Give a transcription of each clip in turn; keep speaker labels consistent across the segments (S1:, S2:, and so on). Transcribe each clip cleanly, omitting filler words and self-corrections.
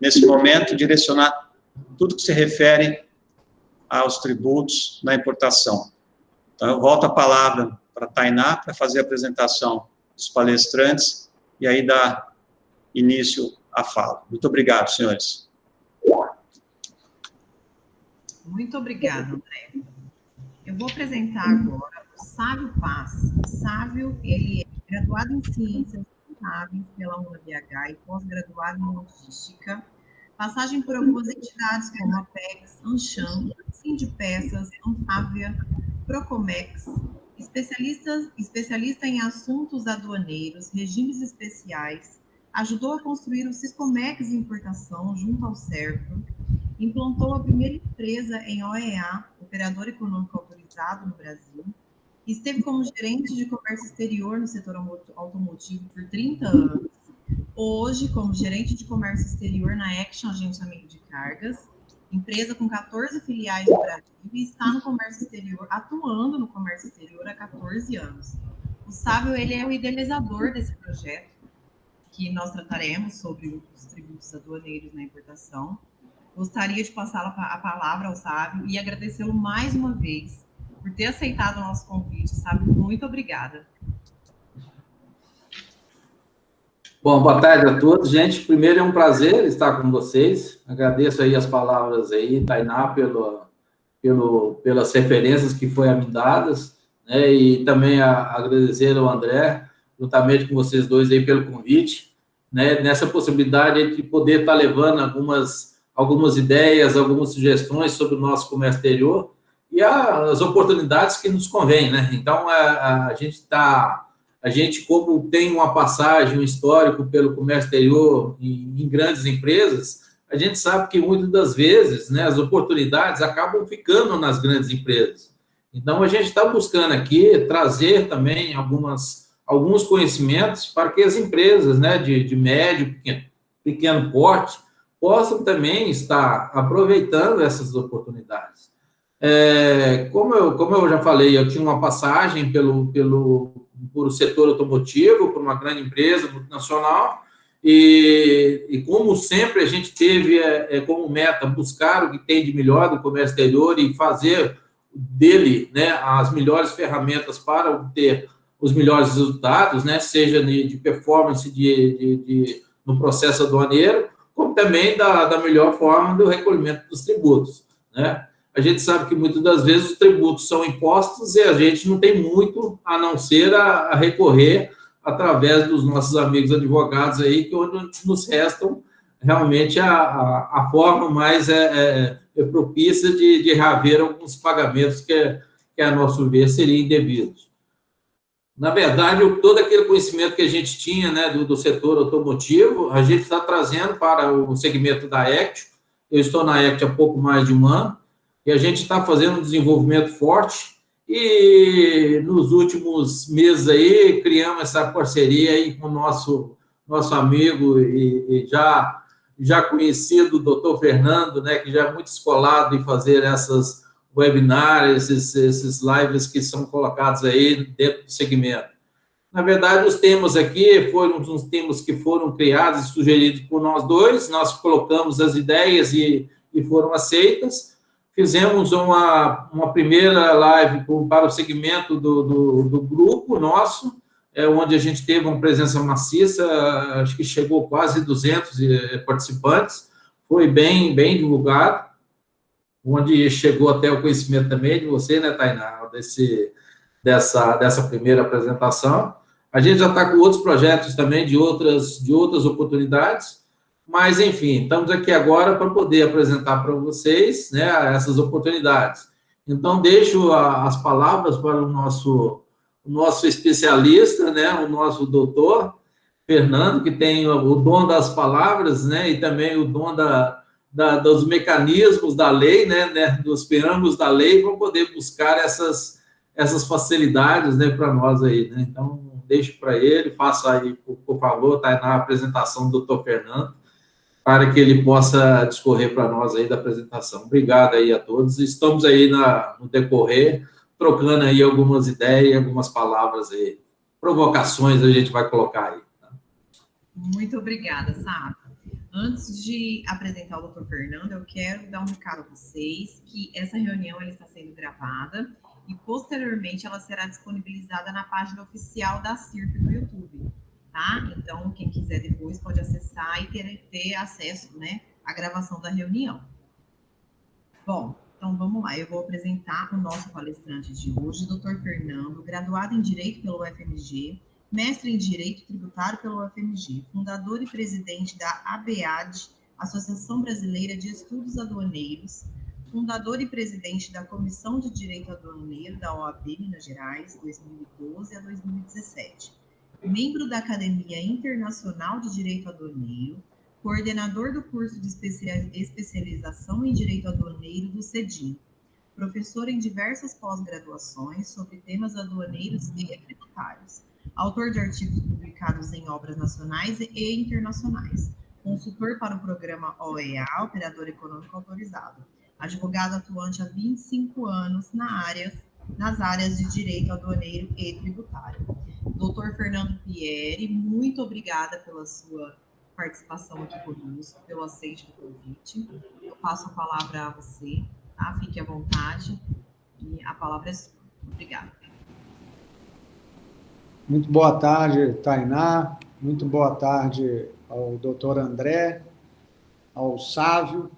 S1: nesse momento, direcionar tudo que se refere aos tributos na importação. Então, eu volto a palavra para a Tainá, para fazer a apresentação dos palestrantes, e aí dar início à fala. Muito obrigado, senhores.
S2: Muito obrigada, André. Eu vou apresentar agora o Sávio Paz. O Sávio, ele é graduado em Ciências Contábeis pela UNABH e pós-graduado em Logística. Passagem por algumas entidades como a Apex, Ancham, Sindipeças, Anfávia, Procomex, especialista em assuntos aduaneiros, regimes especiais, ajudou a construir o Siscomex de importação junto ao Serpro, implantou a primeira empresa em OEA, Operador Econômico Autorizado no Brasil, esteve como gerente de comércio exterior no setor automotivo por 30 anos, hoje como gerente de comércio exterior na Action Agenciamento de Cargas, empresa com 14 filiais no Brasil e está no comércio exterior, atuando no comércio exterior há 14 anos. O Sávio, ele é o idealizador desse projeto, que nós trataremos sobre os tributos aduaneiros na importação. Gostaria de passar a palavra ao Sávio e agradecê-lo mais uma vez por ter aceitado o nosso convite. Sávio, muito obrigada.
S3: Bom, boa tarde a todos, gente. Primeiro, é um prazer estar com vocês. Agradeço aí as palavras aí, Tainá, pelas referências que foram me dadas, né? E também agradecer ao André, juntamente com vocês dois aí pelo convite, né? Nessa possibilidade de poder estar levando algumas ideias, algumas sugestões sobre o nosso comércio exterior e as oportunidades que nos convêm, né? Então, a gente, como tem uma passagem, um histórico pelo comércio exterior em grandes empresas, a gente sabe que muitas das vezes, né, as oportunidades acabam ficando nas grandes empresas. Então, a gente está buscando aqui trazer também alguns conhecimentos para que as empresas, né, de médio, pequeno porte, possam também estar aproveitando essas oportunidades. Como eu já falei, eu tinha uma passagem por setor automotivo, por uma grande empresa multinacional, e como sempre a gente teve como meta buscar o que tem de melhor do comércio exterior e fazer dele, né, as melhores ferramentas para obter os melhores resultados, né, seja de performance no processo aduaneiro, como também da melhor forma do recolhimento dos tributos, né? A gente sabe que muitas das vezes os tributos são impostos e a gente não tem muito a não ser a recorrer através dos nossos amigos advogados aí, que onde nos restam realmente a forma mais propícia de reaver alguns pagamentos que a nosso ver, seriam indevidos. Na verdade, todo aquele conhecimento que a gente tinha, né, do setor automotivo, a gente está trazendo para o segmento da Action. Eu estou na Action há pouco mais de um ano, e a gente está fazendo um desenvolvimento forte, e nos últimos meses aí, criamos essa parceria aí com o nosso amigo e já conhecido, o doutor Fernando, né, que já é muito escolado em fazer essas webinars, esses lives que são colocados aí dentro do segmento. Na verdade, os temas aqui foram uns temas que foram criados e sugeridos por nós dois, nós colocamos as ideias e foram aceitas. Fizemos uma primeira live para o segmento do grupo nosso, onde a gente teve uma presença maciça, acho que chegou quase 200 participantes, foi bem divulgado, onde chegou até o conhecimento também de você, né, Tainá, dessa primeira apresentação. A gente já está com outros projetos também de outras oportunidades, mas, enfim, estamos aqui agora para poder apresentar para vocês, né, essas oportunidades. Então, deixo as palavras para o nosso especialista, né, o nosso doutor Fernando, que tem o dom das palavras, né, e também o dom dos mecanismos da lei, né, dos preâmbulos da lei, para poder buscar essas facilidades, né, para nós aí, né. Então, deixo para ele, faça aí, por favor, tá aí na apresentação do doutor Fernando, para que ele possa discorrer para nós aí da apresentação. Obrigado aí a todos. Estamos aí no decorrer, trocando aí algumas ideias, algumas palavras aí, provocações a gente vai colocar aí. Tá?
S2: Muito obrigada, Sávio. Antes de apresentar o Dr. Fernando, eu quero dar um recado a vocês que essa reunião ela está sendo gravada e posteriormente ela será disponibilizada na página oficial da CIRP no YouTube, tá? Então, quem quiser depois pode acessar e ter acesso, né, à gravação da reunião. Bom, então vamos lá, eu vou apresentar o nosso palestrante de hoje, Dr. Fernando, graduado em Direito pelo UFMG, mestre em Direito Tributário pelo UFMG, fundador e presidente da ABAD, Associação Brasileira de Estudos Aduaneiros, fundador e presidente da Comissão de Direito Aduaneiro da OAB Minas Gerais, 2012 a 2017, membro da Academia Internacional de Direito Aduaneiro, coordenador do curso de especialização em Direito Aduaneiro do CEDIM, professor em diversas pós-graduações sobre temas aduaneiros e tributários, autor de artigos publicados em obras nacionais e internacionais, consultor para o programa OEA, Operador Econômico Autorizado, advogado atuante há 25 anos nas áreas de direito aduaneiro e tributário. Dr. Fernando Pieri, muito obrigada pela sua participação aqui conosco, pelo aceite do convite. Eu passo a palavra a você, tá? Fique à vontade e a palavra é sua. Obrigada.
S4: Muito boa tarde, Tainá. Muito boa tarde ao doutor André, ao Sávio,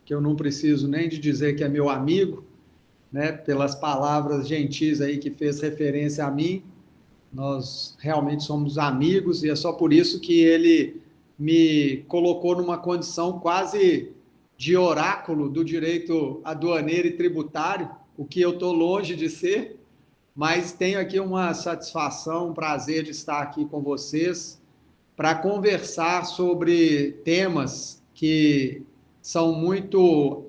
S4: que eu não preciso nem de dizer que é meu amigo, né, pelas palavras gentis aí que fez referência a mim. Nós realmente somos amigos e é só por isso que ele me colocou numa condição quase de oráculo do direito aduaneiro e tributário, o que eu estou longe de ser, mas tenho aqui uma satisfação, um prazer de estar aqui com vocês para conversar sobre temas que são muito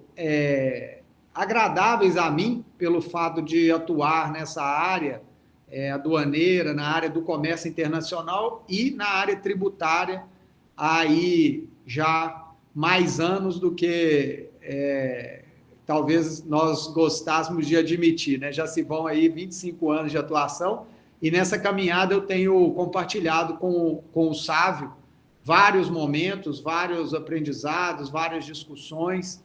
S4: agradáveis a mim, pelo fato de atuar nessa área aduaneira, na área do comércio internacional e na área tributária, aí já mais anos do que talvez nós gostássemos de admitir, né? Já se vão aí 25 anos de atuação e nessa caminhada eu tenho compartilhado com o Sávio vários momentos, vários aprendizados, várias discussões,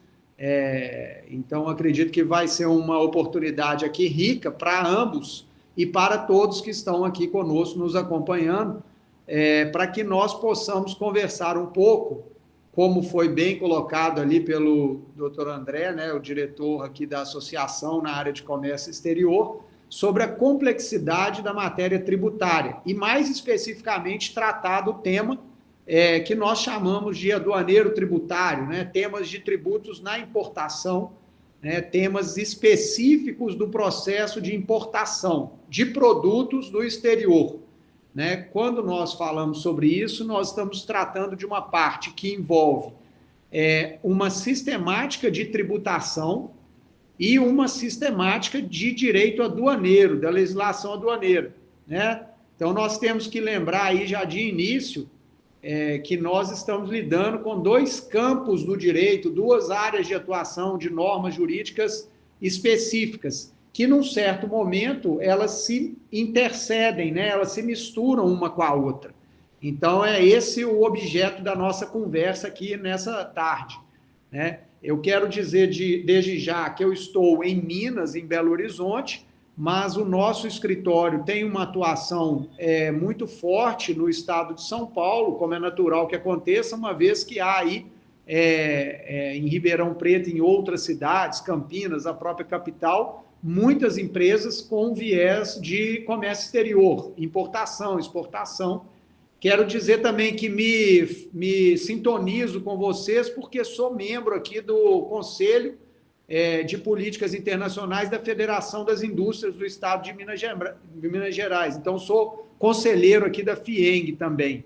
S4: então acredito que vai ser uma oportunidade aqui rica para ambos e para todos que estão aqui conosco nos acompanhando, para que nós possamos conversar um pouco, como foi bem colocado ali pelo Dr. André, né, o diretor aqui da associação na área de comércio exterior, sobre a complexidade da matéria tributária, e mais especificamente tratar do tema que nós chamamos de aduaneiro tributário, né, temas de tributos na importação, né, temas específicos do processo de importação de produtos do exterior. Né? Quando nós falamos sobre isso, nós estamos tratando de uma parte que envolve uma sistemática de tributação e uma sistemática de direito aduaneiro, da legislação aduaneira. Né? Então, nós temos que lembrar aí já de início que nós estamos lidando com dois campos do direito, duas áreas de atuação de normas jurídicas específicas, que num certo momento elas se intercedem, né? Elas se misturam uma com a outra. Então, é esse o objeto da nossa conversa aqui nessa tarde. Né? Eu quero dizer desde já que eu estou em Minas, em Belo Horizonte, mas o nosso escritório tem uma atuação muito forte no estado de São Paulo, como é natural que aconteça, uma vez que há aí em Ribeirão Preto, em outras cidades, Campinas, a própria capital, muitas empresas com viés de comércio exterior, importação, exportação. Quero dizer também que me sintonizo com vocês porque sou membro aqui do Conselho de Políticas Internacionais da Federação das Indústrias do Estado de Minas Gerais. Então, sou conselheiro aqui da FIENG também.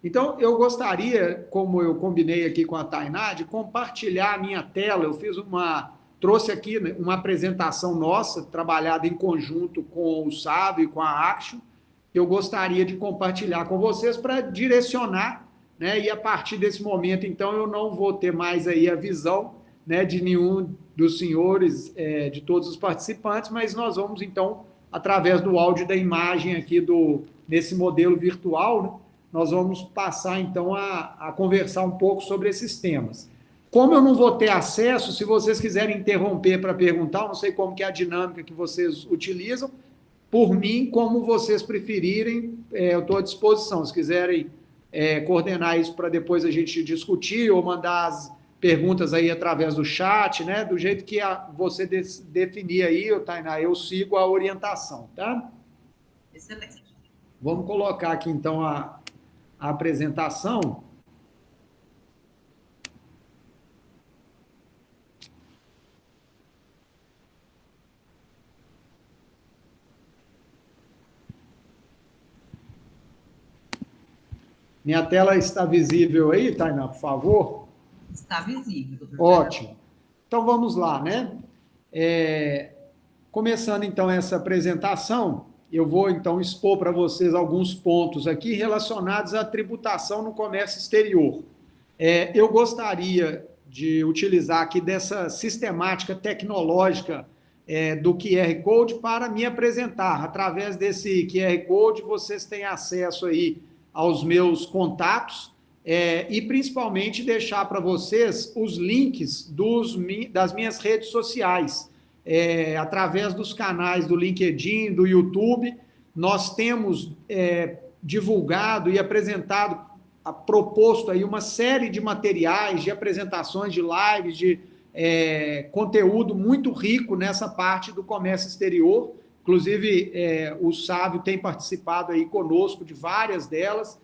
S4: Então, eu gostaria, como eu combinei aqui com a Tainá, de compartilhar a minha tela. Eu trouxe aqui uma apresentação nossa, trabalhada em conjunto com o Sávio e com a Action, que eu gostaria de compartilhar com vocês para direcionar, né? E a partir desse momento, então, eu não vou ter mais aí a visão, né, de nenhum dos senhores, de todos os participantes, mas nós vamos, então, através do áudio e da imagem aqui nesse modelo virtual, né, nós vamos passar, então, a conversar um pouco sobre esses temas. Como eu não vou ter acesso, se vocês quiserem interromper para perguntar, eu não sei como que é a dinâmica que vocês utilizam, por mim, como vocês preferirem, eu estou à disposição. Se quiserem coordenar isso para depois a gente discutir ou mandar as perguntas aí através do chat, né? Do jeito que você definir aí, Tainá, eu sigo a orientação, tá?
S2: Excelente.
S4: Vamos colocar aqui, então, a apresentação. Minha tela está visível aí, Tainá, por favor?
S2: Está visível, doutor.
S4: Ótimo. Então, vamos lá, né? Começando, então, essa apresentação, eu vou, então, expor para vocês alguns pontos aqui relacionados à tributação no comércio exterior. Eu gostaria de utilizar aqui dessa sistemática tecnológica do QR Code para me apresentar. Através desse QR Code, vocês têm acesso aí aos meus contatos e, principalmente, deixar para vocês os links das minhas redes sociais. Através dos canais do LinkedIn, do YouTube, nós temos divulgado e apresentado, proposto aí uma série de materiais, de apresentações, de lives, de conteúdo muito rico nessa parte do comércio exterior. Inclusive, o Sávio tem participado aí conosco de várias delas.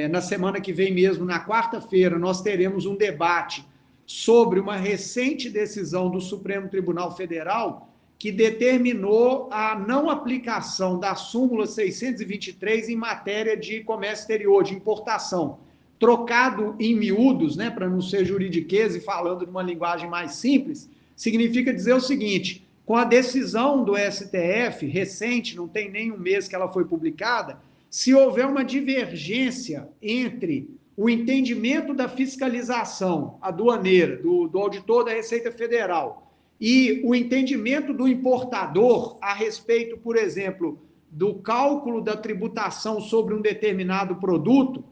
S4: Na semana que vem mesmo, na quarta-feira, nós teremos um debate sobre uma recente decisão do Supremo Tribunal Federal que determinou a não aplicação da súmula 623 em matéria de comércio exterior, de importação. Trocado em miúdos, né, para não ser juridiquês e falando de uma linguagem mais simples, significa dizer o seguinte: com a decisão do STF, recente, não tem nem um mês que ela foi publicada, se houver uma divergência entre o entendimento da fiscalização aduaneira, do auditor da Receita Federal, e o entendimento do importador a respeito, por exemplo, do cálculo da tributação sobre um determinado produto,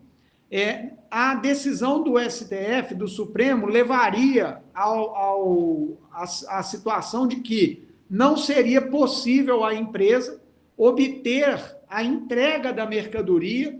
S4: a decisão do STF, do Supremo, levaria à situação de que não seria possível à empresa obter a entrega da mercadoria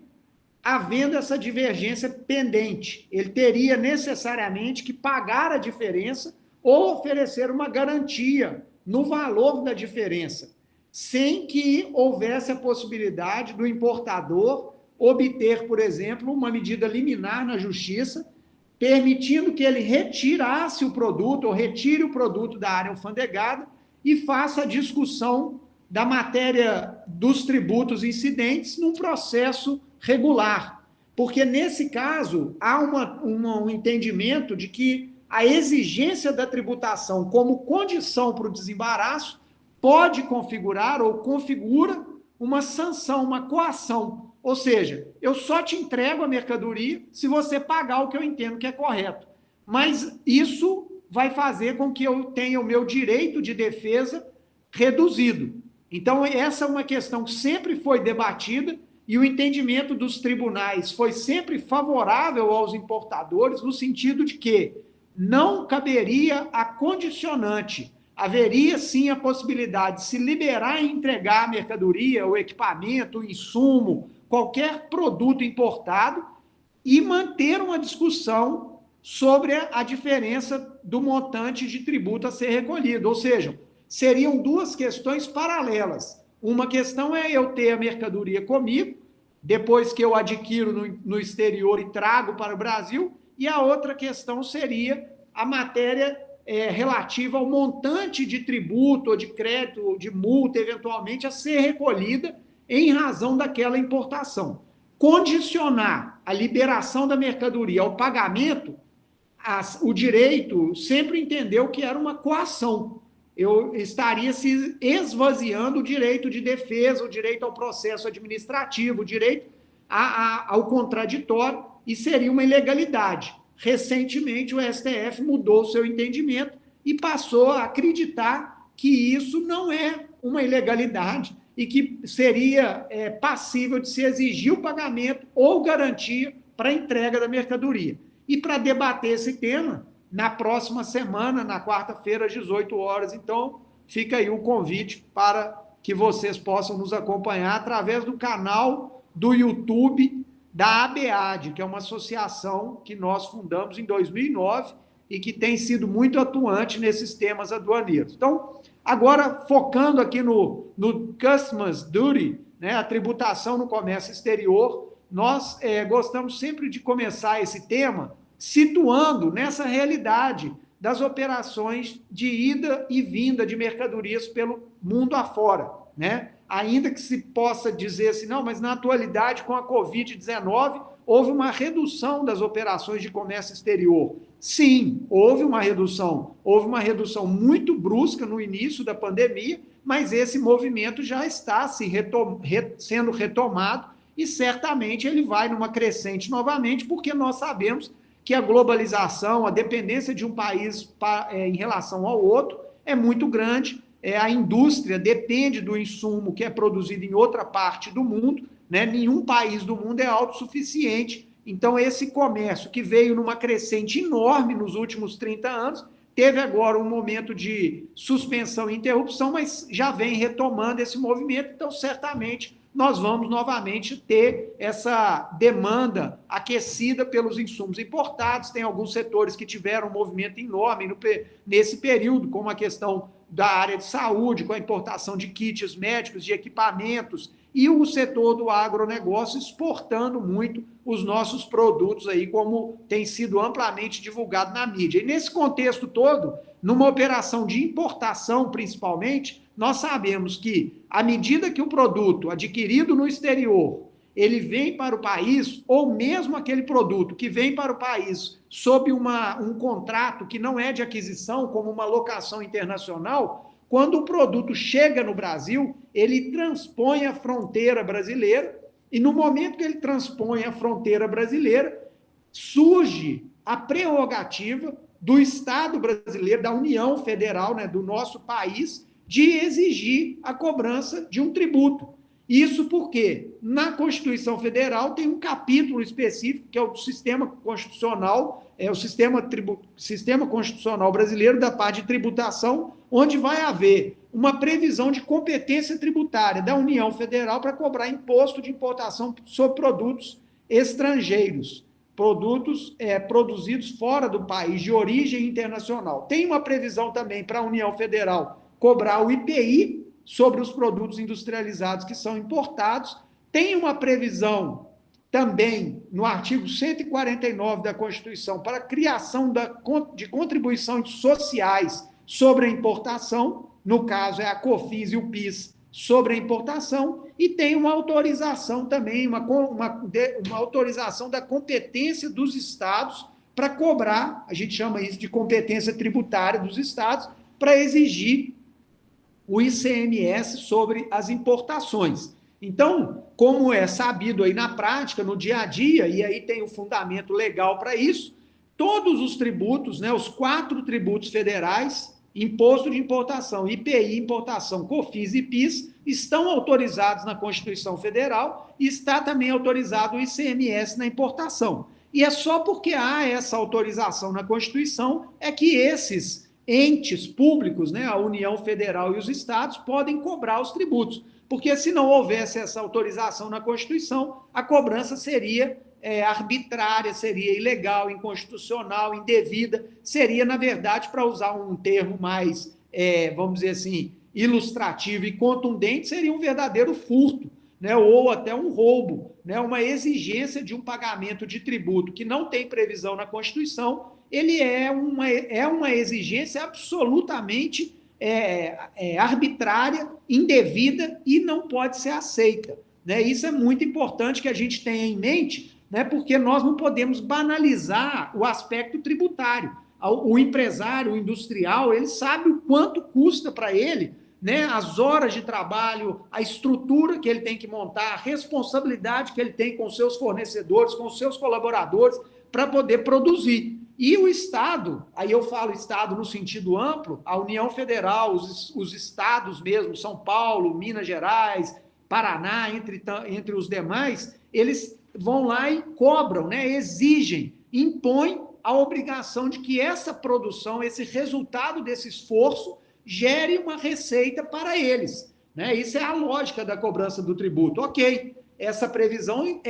S4: havendo essa divergência pendente. Ele teria necessariamente que pagar a diferença ou oferecer uma garantia no valor da diferença, sem que houvesse a possibilidade do importador obter, por exemplo, uma medida liminar na justiça, permitindo que ele retirasse o produto ou retire o produto da área alfandegada e faça a discussão da matéria dos tributos incidentes num processo regular. Porque, nesse caso, há um entendimento de que a exigência da tributação como condição para o desembaraço pode configurar ou configura uma sanção, uma coação. Ou seja, eu só te entrego a mercadoria se você pagar o que eu entendo que é correto. Mas isso vai fazer com que eu tenha o meu direito de defesa reduzido. Então, essa é uma questão que sempre foi debatida e o entendimento dos tribunais foi sempre favorável aos importadores, no sentido de que não caberia a condicionante. Haveria, sim, a possibilidade de se liberar e entregar a mercadoria, o equipamento, o insumo, qualquer produto importado e manter uma discussão sobre a diferença do montante de tributo a ser recolhido. Ou seja, seriam duas questões paralelas. Uma questão é eu ter a mercadoria comigo, depois que eu adquiro no exterior e trago para o Brasil, e a outra questão seria a matéria relativa ao montante de tributo, ou de crédito, ou de multa, eventualmente, a ser recolhida em razão daquela importação. Condicionar a liberação da mercadoria ao pagamento, o direito sempre entendeu que era uma coação. Eu estaria se esvaziando o direito de defesa, o direito ao processo administrativo, o direito ao contraditório, e seria uma ilegalidade. Recentemente, o STF mudou o seu entendimento e passou a acreditar que isso não é uma ilegalidade e que seria passível de se exigir o pagamento ou garantia para a entrega da mercadoria. E para debater esse tema, na próxima semana, na quarta-feira, às 18 horas, então, fica aí o convite para que vocês possam nos acompanhar através do canal do YouTube da ABAD, que é uma associação que nós fundamos em 2009 e que tem sido muito atuante nesses temas aduaneiros. Então, agora, focando aqui no Customs Duty, né, a tributação no comércio exterior, nós gostamos sempre de começar esse tema situando nessa realidade das operações de ida e vinda de mercadorias pelo mundo afora, né? Ainda que se possa dizer assim, não, mas na atualidade, com a Covid-19, houve uma redução das operações de comércio exterior. Sim, houve uma redução muito brusca no início da pandemia, mas esse movimento já está sendo retomado e certamente ele vai numa crescente novamente, porque nós sabemos que a globalização, a dependência de um país em relação ao outro é muito grande, a indústria depende do insumo que é produzido em outra parte do mundo, né? Nenhum país do mundo é autossuficiente, então esse comércio que veio numa crescente enorme nos últimos 30 anos, teve agora um momento de suspensão e interrupção, mas já vem retomando esse movimento, então certamente nós vamos novamente ter essa demanda aquecida pelos insumos importados. Tem alguns setores que tiveram um movimento enorme nesse período, como a questão da área de saúde, com a importação de kits médicos, de equipamentos, e o setor do agronegócio exportando muito os nossos produtos aí, como tem sido amplamente divulgado na mídia. E nesse contexto todo, numa operação de importação principalmente, nós sabemos que, à medida que o produto adquirido no exterior, ele vem para o país, ou mesmo aquele produto que vem para o país sob um contrato que não é de aquisição, como uma locação internacional, quando o produto chega no Brasil, ele transpõe a fronteira brasileira, e no momento que ele transpõe a fronteira brasileira, surge a prerrogativa do Estado brasileiro, da União Federal, né, do nosso país, de exigir a cobrança de um tributo. Isso porque na Constituição Federal tem um capítulo específico, que é o do sistema constitucional, o sistema constitucional brasileiro da parte de tributação, onde vai haver uma previsão de competência tributária da União Federal para cobrar imposto de importação sobre produtos estrangeiros, produtos produzidos fora do país, de origem internacional. Tem uma previsão também para a União Federal cobrar o IPI sobre os produtos industrializados que são importados. Tem uma previsão também no artigo 149 da Constituição para a criação de contribuições sociais sobre a importação, no caso é a COFINS e o PIS sobre a importação, e tem uma autorização também, uma autorização da competência dos estados para cobrar, a gente chama isso de competência tributária dos estados, para exigir o ICMS sobre as importações. Então, como é sabido aí na prática, no dia a dia, e aí tem um fundamento legal para isso, todos os tributos, né, os 4 tributos federais, Imposto de Importação, IPI, Importação, COFINS e PIS, estão autorizados na Constituição Federal e está também autorizado o ICMS na importação. E é só porque há essa autorização na Constituição é que esses entes públicos, né, a União Federal e os estados, podem cobrar os tributos, porque se não houvesse essa autorização na Constituição, a cobrança seria arbitrária, seria ilegal, inconstitucional, indevida, seria, na verdade, para usar um termo mais, vamos dizer assim, ilustrativo e contundente, seria um verdadeiro furto, né, ou até um roubo, né, uma exigência de um pagamento de tributo que não tem previsão na Constituição. Ele é uma exigência absolutamente arbitrária, indevida e não pode ser aceita, né? Isso é muito importante que a gente tenha em mente, né, porque nós não podemos banalizar o aspecto tributário. O empresário, o industrial, ele sabe o quanto custa para ele, né, as horas de trabalho, a estrutura que ele tem que montar, a responsabilidade que ele tem com seus fornecedores, com seus colaboradores, para poder produzir. E o Estado, aí eu falo Estado no sentido amplo, a União Federal, os estados mesmo, São Paulo, Minas Gerais, Paraná, entre os demais, eles vão lá e cobram, né, exigem, impõem a obrigação de que essa produção, esse resultado desse esforço, gere uma receita para eles. Né? Isso é a lógica da cobrança do tributo. Ok, essa previsão,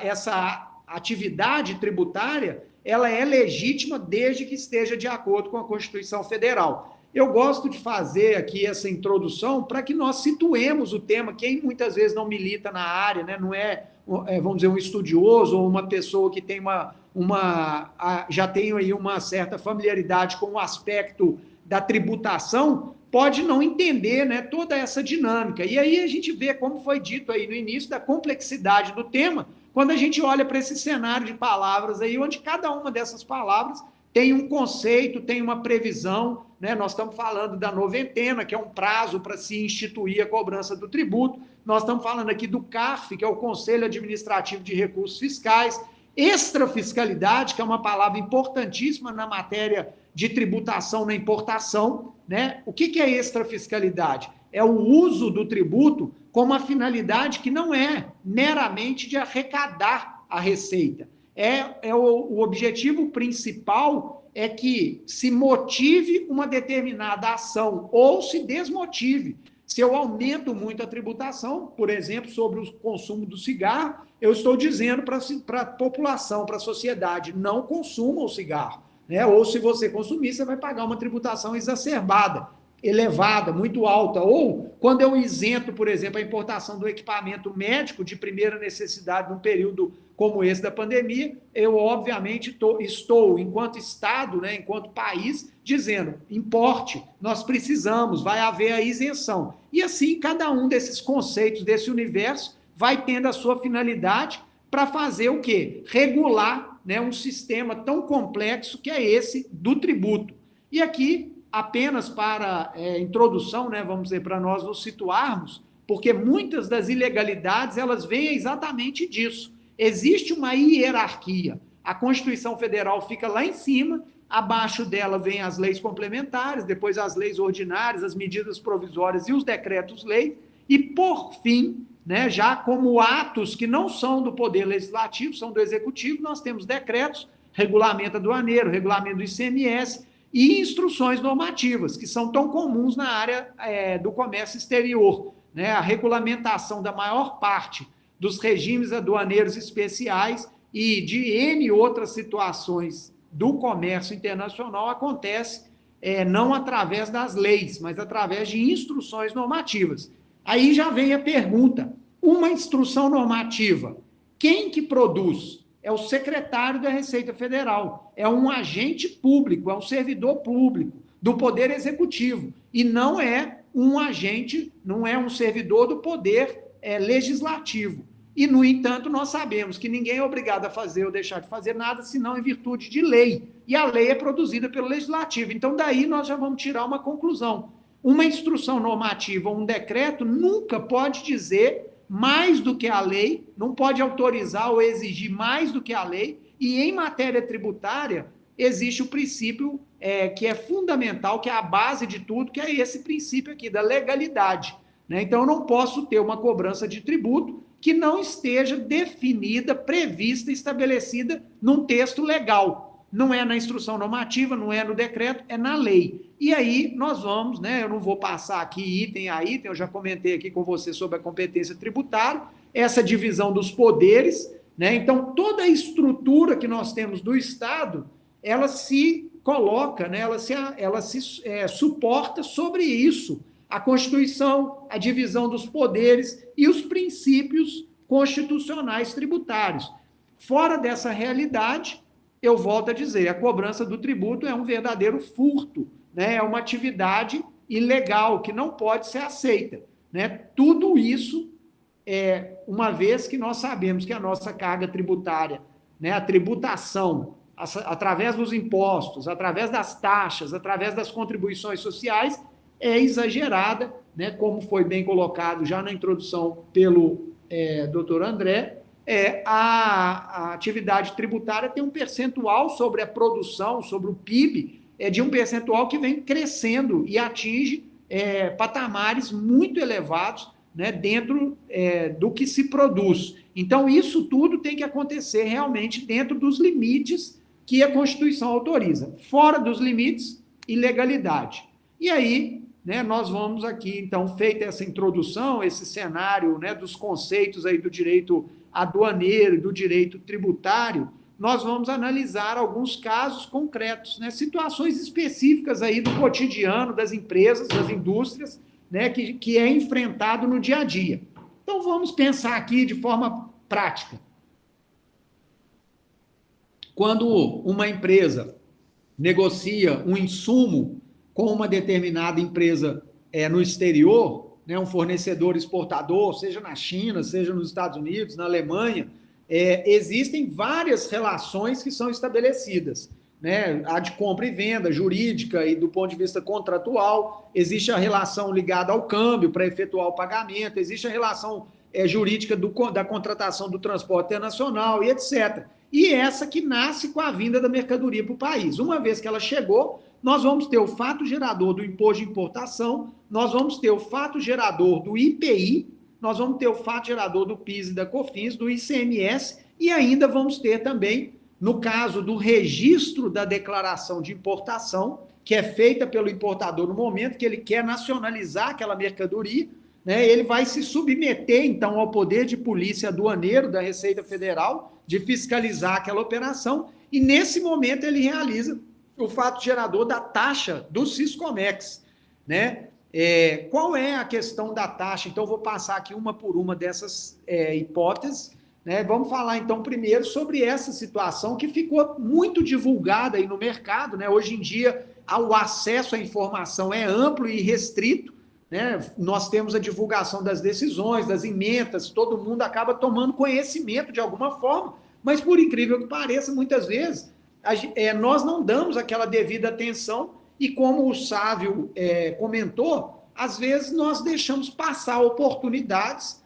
S4: essa atividade tributária, ela é legítima desde que esteja de acordo com a Constituição Federal. Eu gosto de fazer aqui essa introdução para que nós situemos o tema. Quem muitas vezes não milita na área, né, não vamos dizer, um estudioso ou uma pessoa que tem já tem aí uma certa familiaridade com o aspecto da tributação, pode não entender, né, toda essa dinâmica. E aí a gente vê, como foi dito aí no início, da complexidade do tema, quando a gente olha para esse cenário de palavras aí, onde cada uma dessas palavras tem um conceito, tem uma previsão, né? Nós estamos falando da noventena, que é um prazo para se instituir a cobrança do tributo, nós estamos falando aqui do CARF, que é o Conselho Administrativo de Recursos Fiscais, extrafiscalidade, que é uma palavra importantíssima na matéria de tributação na importação, né? O que é extrafiscalidade? É o uso do tributo com uma finalidade que não é meramente de arrecadar a receita. O objetivo principal é que se motive uma determinada ação ou se desmotive. Se eu aumento muito a tributação, por exemplo, sobre o consumo do cigarro, eu estou dizendo para a população, para a sociedade, não consuma o cigarro. Né? Ou se você consumir, você vai pagar uma tributação exacerbada, elevada, muito alta. Ou quando eu isento, por exemplo, a importação do equipamento médico de primeira necessidade num período como esse da pandemia, eu, obviamente, estou, enquanto Estado, né, enquanto país, dizendo, importe, nós precisamos, vai haver a isenção. E assim, cada um desses conceitos, desse universo, vai tendo a sua finalidade para fazer o quê? Regular, né, um sistema tão complexo que é esse do tributo. E aqui, apenas para introdução, né, vamos dizer, para nós nos situarmos, porque muitas das ilegalidades, elas vêm exatamente disso. Existe uma hierarquia. A Constituição Federal fica lá em cima, abaixo dela vem as leis complementares, depois as leis ordinárias, as medidas provisórias e os decretos-lei, e, por fim, né, já como atos que não são do Poder Legislativo, são do Executivo, nós temos decretos, regulamento aduaneiro, regulamento do ICMS e instruções normativas, que são tão comuns na área do comércio exterior. Né, a regulamentação da maior parte dos regimes aduaneiros especiais e de N outras situações do comércio internacional acontece não através das leis, mas através de instruções normativas. Aí já vem a pergunta, uma instrução normativa, quem que produz? É o secretário da Receita Federal, é um agente público, é um servidor público do Poder Executivo, e não é um agente, não é um servidor do Poder Legislativo. E, no entanto, nós sabemos que ninguém é obrigado a fazer ou deixar de fazer nada, senão em virtude de lei. E a lei é produzida pelo Legislativo. Então, daí nós já vamos tirar uma conclusão. Uma instrução normativa ou um decreto nunca pode dizer mais do que a lei, não pode autorizar ou exigir mais do que a lei, e em matéria tributária existe o princípio que é fundamental, que é a base de tudo, que é esse princípio aqui da legalidade. Né? Então, eu não posso ter uma cobrança de tributo que não esteja definida, prevista, estabelecida num texto legal. Não é na instrução normativa, não é no decreto, é na lei. E aí nós vamos, né, eu não vou passar aqui item a item, eu já comentei aqui com você sobre a competência tributária, essa divisão dos poderes, né? Então toda a estrutura que nós temos do Estado, ela se coloca, né, ela se suporta sobre isso. A Constituição, a divisão dos poderes e os princípios constitucionais tributários. Fora dessa realidade, eu volto a dizer, a cobrança do tributo é um verdadeiro furto, né? É uma atividade ilegal que não pode ser aceita. Né? Tudo isso, uma vez que nós sabemos que a nossa carga tributária, né, a tributação, através dos impostos, através das taxas, através das contribuições sociais, é exagerada, né, como foi bem colocado já na introdução pelo doutor André, a atividade tributária tem um percentual sobre a produção, sobre o PIB, de um percentual que vem crescendo e atinge patamares muito elevados, né, dentro do que se produz. Então, isso tudo tem que acontecer realmente dentro dos limites que a Constituição autoriza. Fora dos limites, ilegalidade. E aí, né, nós vamos aqui, então, feita essa introdução, esse cenário, né, dos conceitos aí do direito aduaneiro e do direito tributário, nós vamos analisar alguns casos concretos, né, situações específicas aí do cotidiano das empresas, das indústrias, né, que é enfrentado no dia a dia. Então, vamos pensar aqui de forma prática. Quando uma empresa negocia um insumo com uma determinada empresa no exterior, né, um fornecedor exportador, seja na China, seja nos Estados Unidos, na Alemanha, existem várias relações que são estabelecidas, né? A de compra e venda jurídica e do ponto de vista contratual, existe a relação ligada ao câmbio para efetuar o pagamento, existe a relação jurídica da contratação do transporte internacional e etc. E essa que nasce com a vinda da mercadoria para o país. Uma vez que ela chegou, nós vamos ter o fato gerador do imposto de importação, nós vamos ter o fato gerador do IPI, nós vamos ter o fato gerador do PIS e da COFINS, do ICMS, e ainda vamos ter também, no caso do registro da declaração de importação, que é feita pelo importador no momento que ele quer nacionalizar aquela mercadoria, né, ele vai se submeter, então, ao poder de polícia aduaneiro da Receita Federal, de fiscalizar aquela operação, e nesse momento ele realiza o fato gerador da taxa do Siscomex, né? Qual é a questão da taxa? Então, eu vou passar aqui uma por uma dessas hipóteses, né? Vamos falar, então, primeiro sobre essa situação que ficou muito divulgada aí no mercado, né? Hoje em dia, o acesso à informação é amplo e restrito, né? Nós temos a divulgação das decisões, das emendas, todo mundo acaba tomando conhecimento de alguma forma, mas, por incrível que pareça, muitas vezes, nós não damos aquela devida atenção e, como o Sávio comentou, às vezes nós deixamos passar oportunidades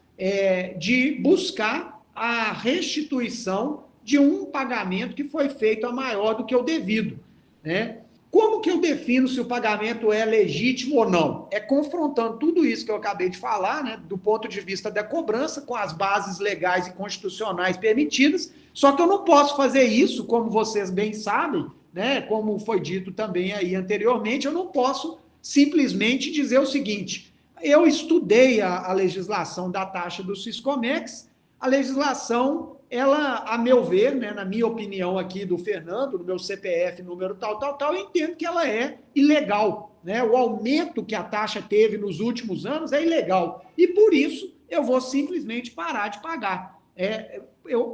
S4: de buscar a restituição de um pagamento que foi feito a maior do que o devido, né? Como que eu defino se o pagamento é legítimo ou não? É confrontando tudo isso que eu acabei de falar, né, do ponto de vista da cobrança, com as bases legais e constitucionais permitidas, só que eu não posso fazer isso, como vocês bem sabem, né, como foi dito também aí anteriormente, eu não posso simplesmente dizer o seguinte: eu estudei a legislação da taxa do Siscomex, a legislação, ela, a meu ver, né, na minha opinião aqui do Fernando, no meu CPF, número tal, eu entendo que ela é ilegal, né? O aumento que a taxa teve nos últimos anos é ilegal, e por isso eu vou simplesmente parar de pagar.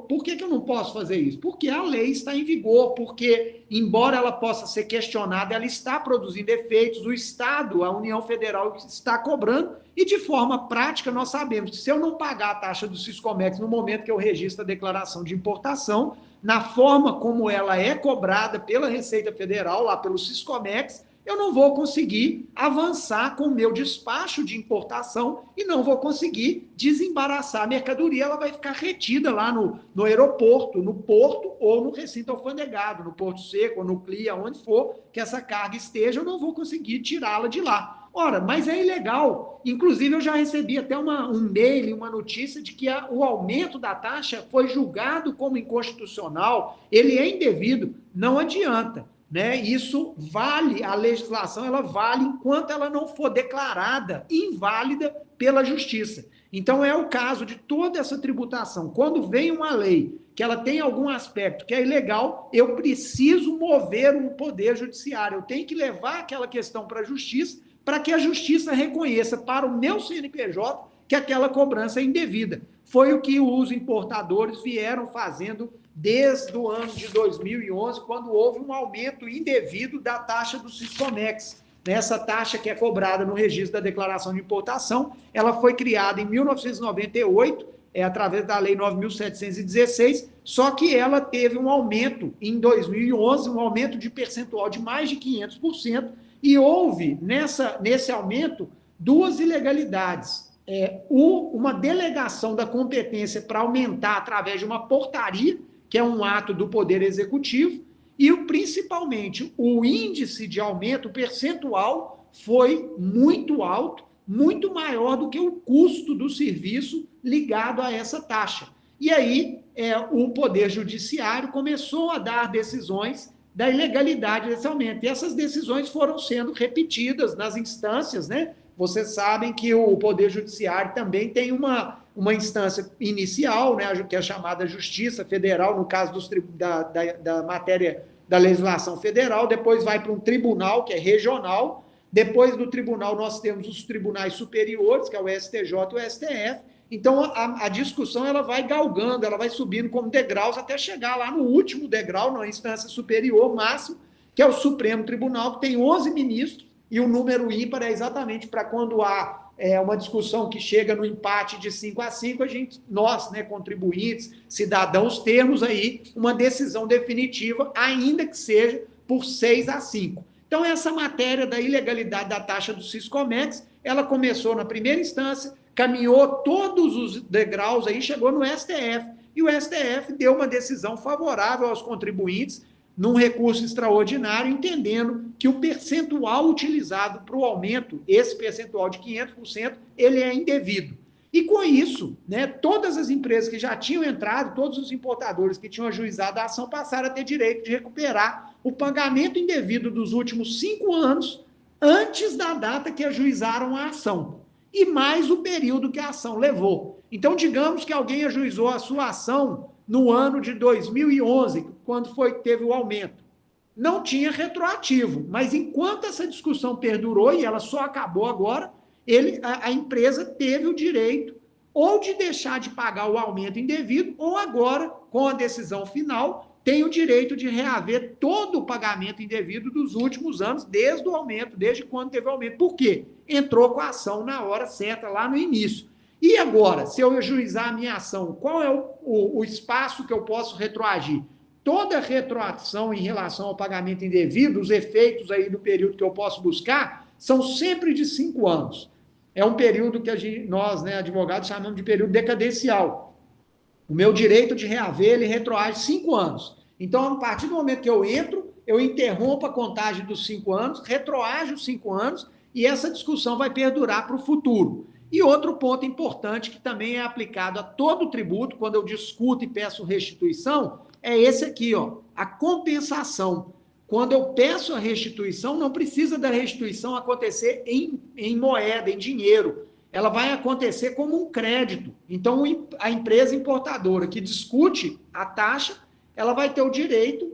S4: Por que eu não posso fazer isso? Porque a lei está em vigor, porque, embora ela possa ser questionada, ela está produzindo efeitos, o Estado, a União Federal está cobrando, e de forma prática nós sabemos que se eu não pagar a taxa do Siscomex no momento que eu registro a declaração de importação, na forma como ela é cobrada pela Receita Federal, lá pelo Siscomex, eu não vou conseguir avançar com o meu despacho de importação e não vou conseguir desembaraçar a mercadoria, ela vai ficar retida lá no aeroporto, no porto ou no recinto alfandegado, no Porto Seco, ou no CLIA, onde for que essa carga esteja, eu não vou conseguir tirá-la de lá. Ora, mas é ilegal. Inclusive, eu já recebi até um e-mail, uma notícia de que o aumento da taxa foi julgado como inconstitucional, ele é indevido. Não adianta, né? Isso vale, a legislação ela vale enquanto ela não for declarada inválida pela justiça. Então, é o caso de toda essa tributação. Quando vem uma lei que ela tem algum aspecto que é ilegal, eu preciso mover o poder judiciário, eu tenho que levar aquela questão para a justiça, para que a justiça reconheça para o meu CNPJ que aquela cobrança é indevida. Foi o que os importadores vieram fazendo desde o ano de 2011, quando houve um aumento indevido da taxa do Siscomex. Essa taxa que é cobrada no registro da declaração de importação, ela foi criada em 1998, através da Lei 9.716, só que ela teve um aumento em 2011, um aumento de percentual de mais de 500%, e houve, nesse aumento, duas ilegalidades. uma delegação da competência para aumentar através de uma portaria, que é um ato do Poder Executivo, e principalmente o índice de aumento percentual foi muito alto, muito maior do que o custo do serviço ligado a essa taxa. E aí o Poder Judiciário começou a dar decisões da ilegalidade desse aumento. E essas decisões foram sendo repetidas nas instâncias, né? Vocês sabem que o Poder Judiciário também tem uma instância inicial, né, que é chamada Justiça Federal, no caso da matéria da legislação federal, depois vai para um tribunal, que é regional, depois do tribunal nós temos os tribunais superiores, que é o STJ e o STF. Então, a discussão ela vai galgando, ela vai subindo como degraus até chegar lá no último degrau, na instância superior máximo, que é o Supremo Tribunal, que tem 11 ministros, e o número ímpar é exatamente para quando há uma discussão que chega no empate de 5-5, nós, né, contribuintes, cidadãos, temos aí uma decisão definitiva, ainda que seja por 6-5. Então, essa matéria da ilegalidade da taxa do Siscomex, ela começou na primeira instância, caminhou todos os degraus aí, chegou no STF, e o STF deu uma decisão favorável aos contribuintes, num recurso extraordinário, entendendo que o percentual utilizado para o aumento, esse percentual de 500%, ele é indevido. E com isso, né, todas as empresas que já tinham entrado, todos os importadores que tinham ajuizado a ação, passaram a ter direito de recuperar o pagamento indevido dos últimos 5 anos, antes da data que ajuizaram a ação, e mais o período que a ação levou. Então, digamos que alguém ajuizou a sua ação no ano de 2011, quando teve o aumento. Não tinha retroativo, mas enquanto essa discussão perdurou, e ela só acabou agora, a empresa teve o direito ou de deixar de pagar o aumento indevido, ou agora, com a decisão final, tem o direito de reaver todo o pagamento indevido dos últimos anos, desde o aumento, desde quando teve o aumento. Por quê? Entrou com a ação na hora certa, lá no início. E agora, se eu ajuizar a minha ação, qual é o espaço que eu posso retroagir? Toda retroação em relação ao pagamento indevido, os efeitos aí do período que eu posso buscar, são sempre de 5 anos. É um período que nós, né, advogados, chamamos de período decadencial. O meu direito de reaver, ele retroage 5 anos. Então, a partir do momento que eu entro, eu interrompo a contagem dos 5 anos, retroajo os 5 anos, e essa discussão vai perdurar para o futuro. E outro ponto importante, que também é aplicado a todo tributo, quando eu discuto e peço restituição, é esse aqui, ó, a compensação. Quando eu peço a restituição, não precisa da restituição acontecer em moeda, em dinheiro. Ela vai acontecer como um crédito. Então, a empresa importadora que discute a taxa, ela vai ter o direito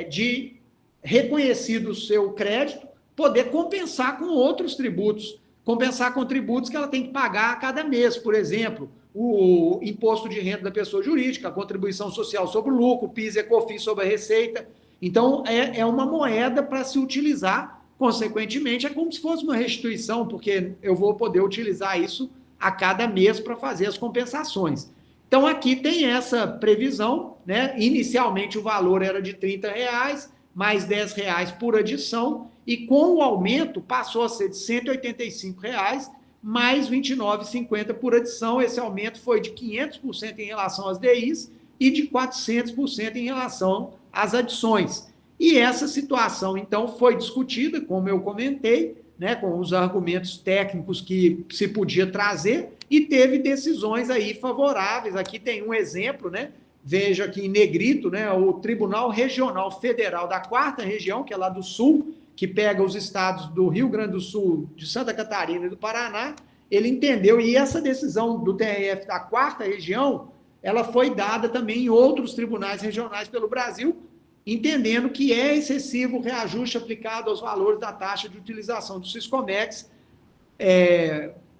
S4: de, reconhecido o seu crédito, poder compensar com outros tributos. Compensar com tributos que ela tem que pagar a cada mês, por exemplo, o imposto de renda da pessoa jurídica, a contribuição social sobre o lucro, o PIS e COFINS sobre a receita. Então, é uma moeda para se utilizar, consequentemente, é como se fosse uma restituição, porque eu vou poder utilizar isso a cada mês para fazer as compensações. Então, aqui tem essa previsão, né? Inicialmente o valor era de R$30, mais R$10 por adição, e com o aumento passou a ser de R$185, mais R$29,50 por adição. Esse aumento foi de 500% em relação às DIs e de 400% em relação às adições. E essa situação, então, foi discutida, como eu comentei, né, com os argumentos técnicos que se podia trazer, e teve decisões aí favoráveis. Aqui tem um exemplo, né? Veja aqui em negrito, né, o Tribunal Regional Federal da 4ª Região, que é lá do Sul, que pega os estados do Rio Grande do Sul, de Santa Catarina e do Paraná, ele entendeu, e essa decisão do TRF da 4ª Região, ela foi dada também em outros tribunais regionais pelo Brasil, entendendo que é excessivo o reajuste aplicado aos valores da taxa de utilização do Siscomex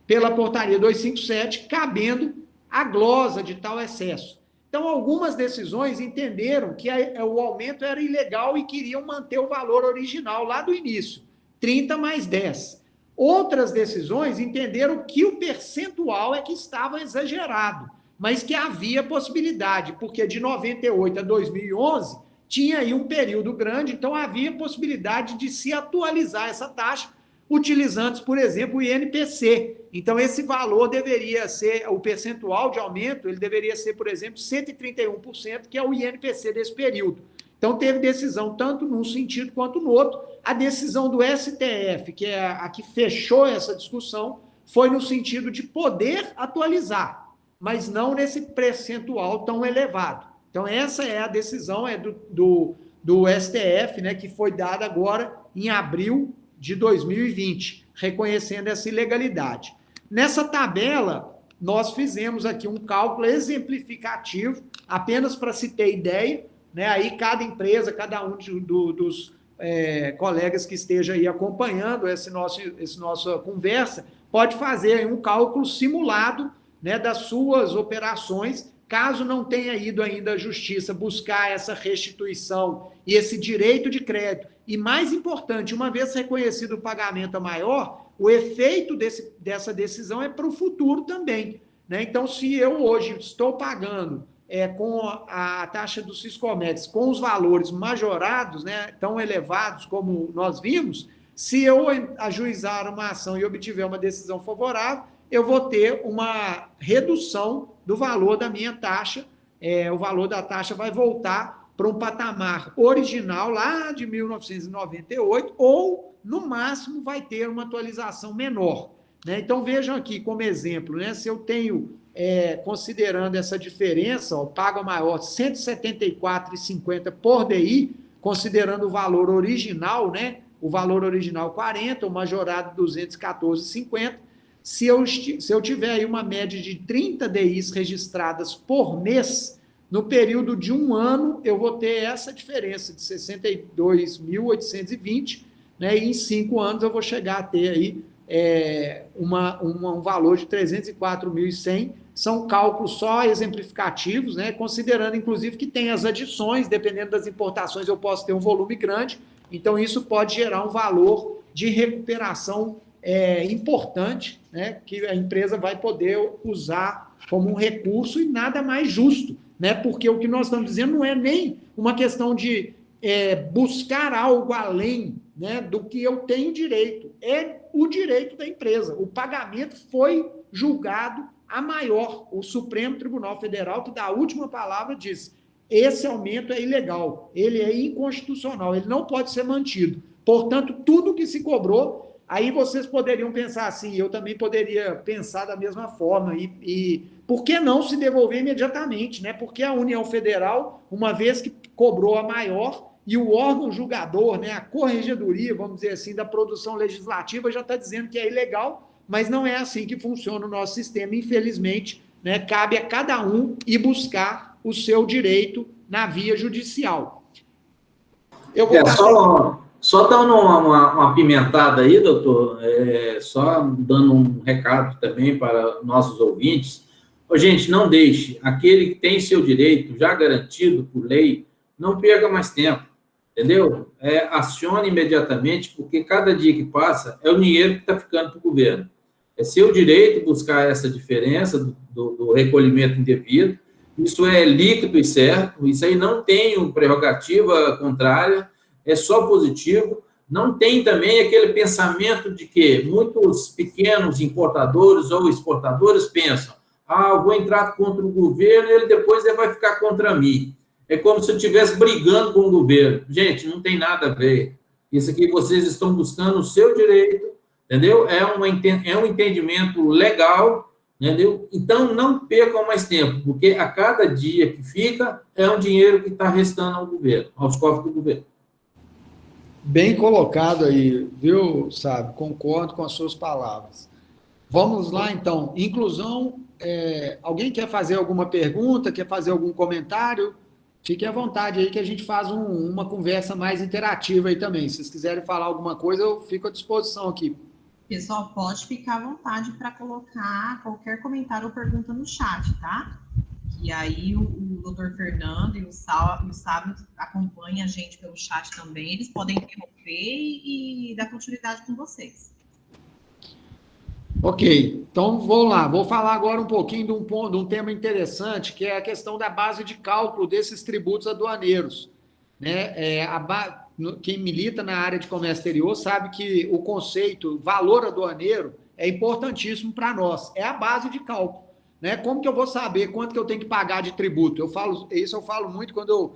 S4: pela portaria 257, cabendo a glosa de tal excesso. Então, algumas decisões entenderam que o aumento era ilegal e queriam manter o valor original lá do início, 30 mais 10. Outras decisões entenderam que o percentual é que estava exagerado, mas que havia possibilidade, porque de 98 a 2011 tinha aí um período grande, então havia possibilidade de se atualizar essa taxa, utilizando, por exemplo, o INPC, Então, esse valor deveria ser, o percentual de aumento, ele deveria ser, por exemplo, 131%, que é o INPC desse período. Então, teve decisão tanto num sentido quanto no outro. A decisão do STF, que é a que fechou essa discussão, foi no sentido de poder atualizar, mas não nesse percentual tão elevado. Então, essa é a decisão do STF, né, que foi dada agora em abril de 2020, reconhecendo essa ilegalidade. Nessa tabela, nós fizemos aqui um cálculo exemplificativo, apenas para se ter ideia, né? Aí cada empresa, cada um dos colegas que esteja aí acompanhando essa nossa conversa, pode fazer um cálculo simulado, né, das suas operações, caso não tenha ido ainda à justiça buscar essa restituição e esse direito de crédito. E mais importante, uma vez reconhecido o pagamento a maior, o efeito dessa decisão é para o futuro também, né? Então, se eu hoje estou pagando com a taxa do Siscomex, com os valores majorados, né, tão elevados como nós vimos, se eu ajuizar uma ação e obtiver uma decisão favorável, eu vou ter uma redução do valor da minha taxa, o valor da taxa vai voltar para um patamar original lá de 1998, ou, no máximo, vai ter uma atualização menor, né? Então, vejam aqui como exemplo, né, se eu tenho, considerando essa diferença, paga maior, R$ 174,50 por DI, considerando o valor original, né, o valor original 40, o majorado 214,50, se eu tiver aí uma média de 30 DIs registradas por mês, no período de um ano, eu vou ter essa diferença de 62.820, né, e em 5 anos eu vou chegar a ter aí um valor de 304.100. São cálculos só exemplificativos, né, considerando, inclusive, que tem as adições, dependendo das importações, eu posso ter um volume grande, então isso pode gerar um valor de recuperação importante, né, que a empresa vai poder usar como um recurso e nada mais justo, né, porque o que nós estamos dizendo não é nem uma questão de buscar algo além, né, do que eu tenho direito, é o direito da empresa. O pagamento foi julgado a maior, o Supremo Tribunal Federal, que dá a última palavra, diz: esse aumento é ilegal, ele é inconstitucional, ele não pode ser mantido. Portanto, tudo que se cobrou. Aí vocês poderiam pensar assim, eu também poderia pensar da mesma forma, e por que não se devolver imediatamente, né? Porque a União Federal, uma vez que cobrou a maior, e o órgão julgador, né, a corregedoria, vamos dizer assim, da produção legislativa, já está dizendo que é ilegal, mas não é assim que funciona o nosso sistema, infelizmente, né? Cabe a cada um ir buscar o seu direito na via judicial. Eu vou
S3: Só dando uma pimentada aí, doutor, só dando um recado também para nossos ouvintes. Gente, não deixe, aquele que tem seu direito já garantido por lei, não perca mais tempo, entendeu? Acione imediatamente, porque cada dia que passa é o dinheiro que está ficando para o governo. É seu direito buscar essa diferença do recolhimento indevido, isso é líquido e certo, isso aí não tem prerrogativa contrária, é só positivo. Não tem também aquele pensamento de que muitos pequenos importadores ou exportadores pensam: eu vou entrar contra o governo e ele depois vai ficar contra mim. É como se eu estivesse brigando com o governo. Gente, não tem nada a ver. Isso aqui vocês estão buscando o seu direito, entendeu? É um entendimento legal, entendeu? Então, não percam mais tempo, porque a cada dia que fica, é um dinheiro que está restando ao governo, aos cofres do governo.
S4: Bem colocado aí, viu, Sábio? Concordo com as suas palavras. Vamos lá, então. Inclusão, alguém quer fazer alguma pergunta, quer fazer algum comentário? Fique à vontade aí que a gente faz uma conversa mais interativa aí também. Se vocês quiserem falar alguma coisa, eu fico à disposição aqui.
S2: Pessoal, pode ficar à vontade para colocar qualquer comentário ou pergunta no chat, tá? E aí o doutor Fernando e o Sábio acompanham a gente pelo chat também, eles podem interromper e dar continuidade com vocês.
S4: Ok, então vou lá, vou falar agora um pouquinho de um tema interessante, que é a questão da base de cálculo desses tributos aduaneiros, né? Quem milita na área de comércio exterior sabe que o conceito valor aduaneiro é importantíssimo para nós, é a base de cálculo. Né? Como que eu vou saber quanto que eu tenho que pagar de tributo? Isso eu falo muito quando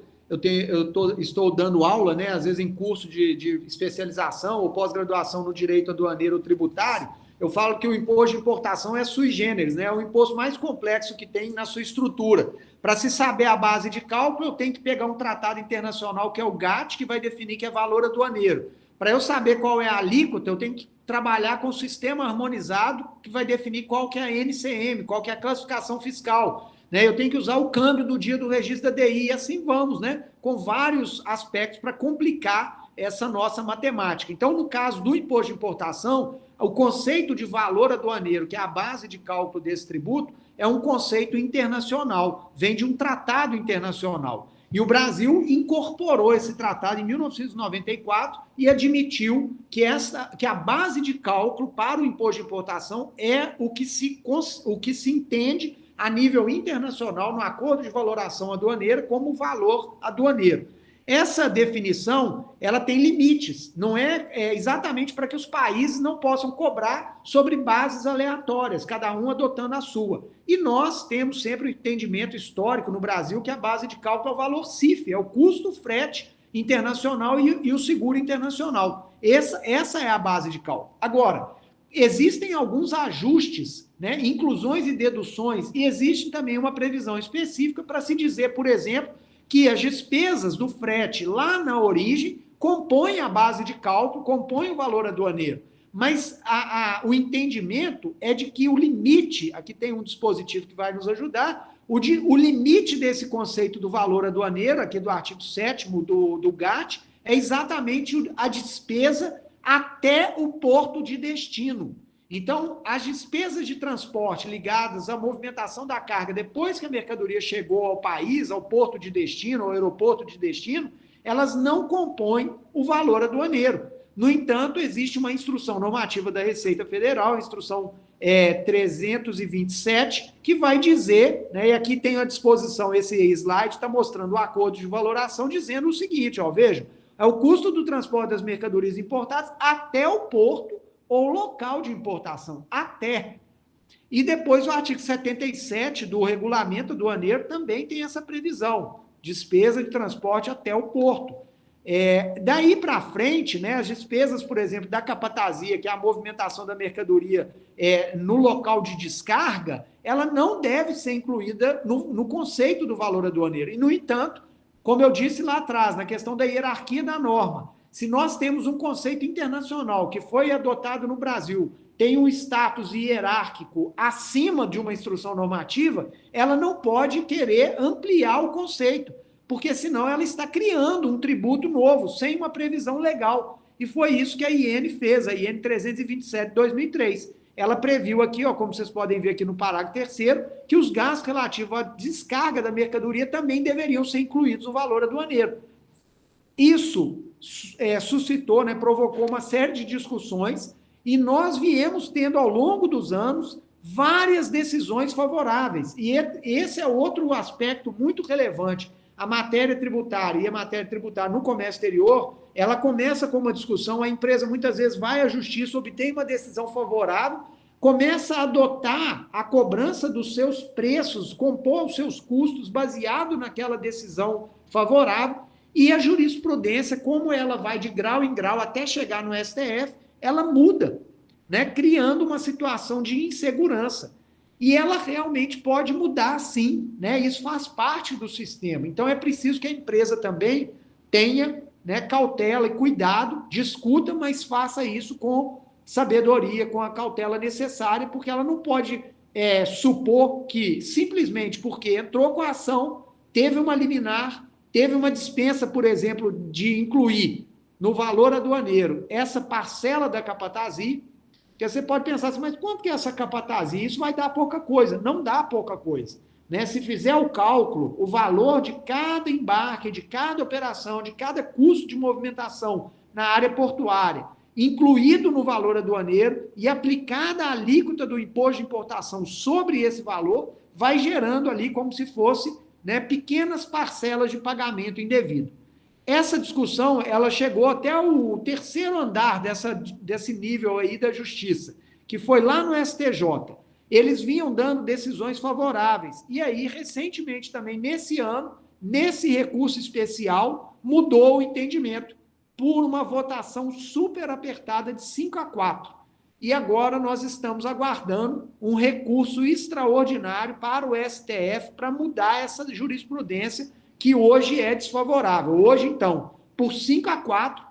S4: estou dando aula, né? Às vezes em curso de especialização ou pós-graduação no direito aduaneiro ou tributário, eu falo que o imposto de importação é sui generis, né? É o imposto mais complexo que tem na sua estrutura. Para se saber a base de cálculo, eu tenho que pegar um tratado internacional, que é o GATT, que vai definir que é valor aduaneiro. Para eu saber qual é a alíquota, eu tenho que trabalhar com o sistema harmonizado, que vai definir qual que é a NCM, qual que é a classificação fiscal. Né? Eu tenho que usar o câmbio do dia do registro da DI, e assim vamos, né? Com vários aspectos para complicar essa nossa matemática. Então, no caso do imposto de importação, o conceito de valor aduaneiro, que é a base de cálculo desse tributo, é um conceito internacional, vem de um tratado internacional. E o Brasil incorporou esse tratado em 1994 e admitiu que a base de cálculo para o imposto de importação é o que se entende a nível internacional no Acordo de Valoração Aduaneira como valor aduaneiro. Essa definição, ela tem limites, não é exatamente para que os países não possam cobrar sobre bases aleatórias, cada um adotando a sua. E nós temos sempre o entendimento histórico no Brasil que a base de cálculo é o valor CIF, é o custo frete internacional e o seguro internacional. Essa é a base de cálculo. Agora, existem alguns ajustes, né, inclusões e deduções, e existe também uma previsão específica para se dizer, por exemplo, que as despesas do frete lá na origem compõem a base de cálculo, compõem o valor aduaneiro. Mas o entendimento é de que o limite, aqui tem um dispositivo que vai nos ajudar, o limite desse conceito do valor aduaneiro, aqui do artigo 7º do GATT, é exatamente a despesa até o porto de destino. Então, as despesas de transporte ligadas à movimentação da carga depois que a mercadoria chegou ao país, ao porto de destino, ao aeroporto de destino, elas não compõem o valor aduaneiro. No entanto, existe uma instrução normativa da Receita Federal, a instrução 327, que vai dizer, né, e aqui tem à disposição esse slide, está mostrando o acordo de valoração, dizendo o seguinte, ó, vejam, é o custo do transporte das mercadorias importadas até o porto ou local de importação, até. E depois o artigo 77 do regulamento aduaneiro também tem essa previsão, despesa de transporte até o porto. Daí para frente, né, as despesas, por exemplo, da capatazia, que é a movimentação da mercadoria no local de descarga, ela não deve ser incluída no conceito do valor aduaneiro. E, no entanto, como eu disse lá atrás, na questão da hierarquia da norma, se nós temos um conceito internacional que foi adotado no Brasil, tem um status hierárquico acima de uma instrução normativa, ela não pode querer ampliar o conceito, porque senão ela está criando um tributo novo, sem uma previsão legal. E foi isso que a IN fez, a IN 327 de 2003. Ela previu aqui, ó, como vocês podem ver aqui no parágrafo 3º, que os gastos relativos à descarga da mercadoria também deveriam ser incluídos no valor aduaneiro. Isso suscitou, né, provocou uma série de discussões e nós viemos tendo ao longo dos anos várias decisões favoráveis. E esse é outro aspecto muito relevante. A matéria tributária e a matéria tributária no comércio exterior, ela começa com uma discussão, a empresa muitas vezes vai à justiça, obtém uma decisão favorável, começa a adotar a cobrança dos seus preços, compor os seus custos baseado naquela decisão favorável, e a jurisprudência, como ela vai de grau em grau até chegar no STF, ela muda, né, criando uma situação de insegurança. E ela realmente pode mudar, sim, né? Isso faz parte do sistema. Então, é preciso que a empresa também tenha, né, cautela e cuidado, discuta, mas faça isso com sabedoria, com a cautela necessária, porque ela não pode supor que, simplesmente porque entrou com a ação, teve uma liminar, teve uma dispensa, por exemplo, de incluir no valor aduaneiro essa parcela da capatazia, porque você pode pensar assim, mas quanto que é essa capatazia? Isso vai dar pouca coisa. Não dá pouca coisa. Né? Se fizer o cálculo, o valor de cada embarque, de cada operação, de cada custo de movimentação na área portuária, incluído no valor aduaneiro e aplicada a alíquota do imposto de importação sobre esse valor, vai gerando ali como se fosse, né, pequenas parcelas de pagamento indevido. Essa discussão, ela chegou até o terceiro andar desse nível aí da justiça, que foi lá no STJ. Eles vinham dando decisões favoráveis. E aí, recentemente também, nesse ano, nesse recurso especial, mudou o entendimento por uma votação super apertada de 5-4. E agora nós estamos aguardando um recurso extraordinário para o STF para mudar essa jurisprudência que hoje é desfavorável. Hoje, então, por 5-4,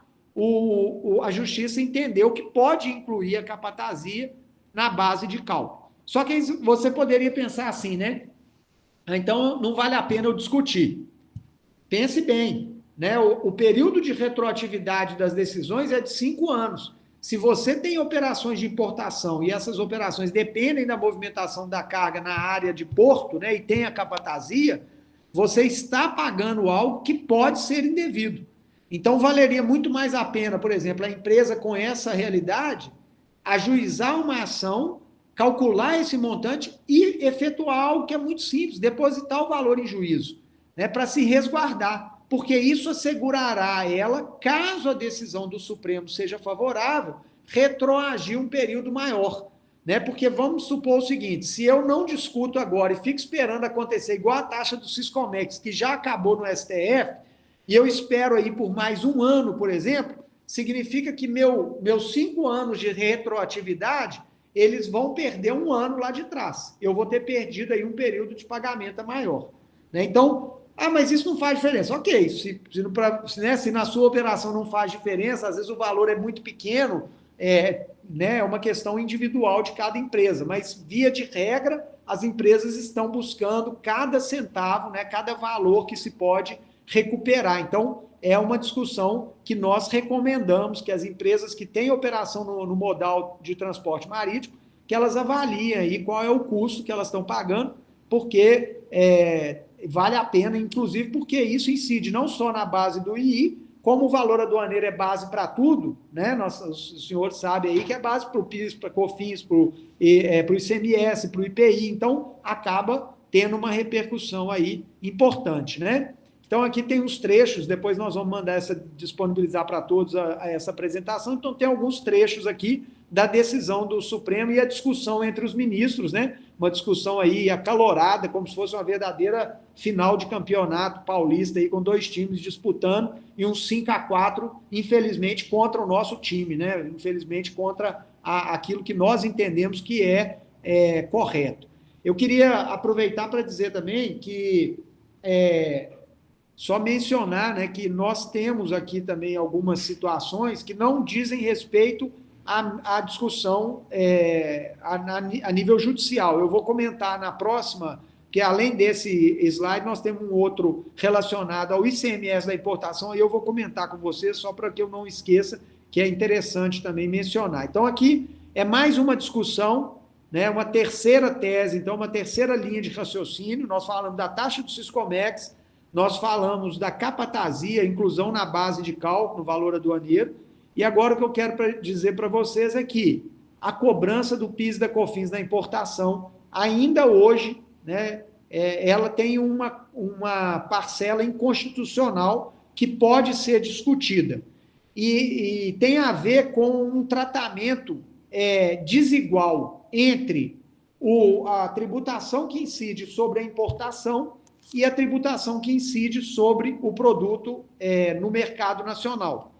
S4: a Justiça entendeu que pode incluir a capatazia na base de cálculo. Só que você poderia pensar assim, né? Então, não vale a pena eu discutir. Pense bem, né? O período de retroatividade das decisões é de 5 anos. Se você tem operações de importação e essas operações dependem da movimentação da carga na área de porto, né, e tem a capatazia, você está pagando algo que pode ser indevido. Então, valeria muito mais a pena, por exemplo, a empresa com essa realidade, ajuizar uma ação, calcular esse montante e efetuar algo que é muito simples, depositar o valor em juízo, né, para se resguardar, porque isso assegurará a ela, caso a decisão do Supremo seja favorável, retroagir um período maior. Né? Porque vamos supor o seguinte, se eu não discuto agora e fico esperando acontecer igual a taxa do Siscomex, que já acabou no STF, e eu espero aí por mais 1 ano, por exemplo, significa que meus 5 anos de retroatividade, eles vão perder 1 ano lá de trás. Eu vou ter perdido aí um período de pagamento maior. Né? Então, mas isso não faz diferença. Ok, se na sua operação não faz diferença, às vezes o valor é muito pequeno, é uma questão individual de cada empresa, mas, via de regra, as empresas estão buscando cada centavo, né, cada valor que se pode recuperar. Então, é uma discussão que nós recomendamos que as empresas que têm operação no modal de transporte marítimo, que elas avaliem aí qual é o custo que elas estão pagando, porque vale a pena, inclusive porque isso incide não só na base do II, como o valor aduaneiro é base para tudo, né? Os senhores sabem aí que é base para o PIS, para o COFINS, para o ICMS, para o IPI, então acaba tendo uma repercussão aí importante, né? Então aqui tem uns trechos, depois nós vamos mandar disponibilizar para todos essa apresentação, então tem alguns trechos aqui da decisão do Supremo e a discussão entre os ministros, né? Uma discussão aí acalorada, como se fosse uma verdadeira final de campeonato paulista aí, com 2 times disputando e um 5-4, infelizmente, contra o nosso time, né? Infelizmente, contra aquilo que nós entendemos que é correto. Eu queria aproveitar para dizer também que só mencionar, né, que nós temos aqui também algumas situações que não dizem respeito à discussão a nível judicial. Eu vou comentar na próxima, que além desse slide, nós temos um outro relacionado ao ICMS da importação, e eu vou comentar com vocês, só para que eu não esqueça, que é interessante também mencionar. Então, aqui é mais uma discussão, né, uma terceira tese, então, uma terceira linha de raciocínio. Nós falamos da taxa do Siscomex, nós falamos da capatazia, inclusão na base de cálculo, no valor aduaneiro, e agora o que eu quero dizer para vocês é que a cobrança do PIS e da COFINS na importação, ainda hoje, né, ela tem uma parcela inconstitucional que pode ser discutida. E tem a ver com um tratamento desigual entre a tributação que incide sobre a importação e a tributação que incide sobre o produto no mercado nacional.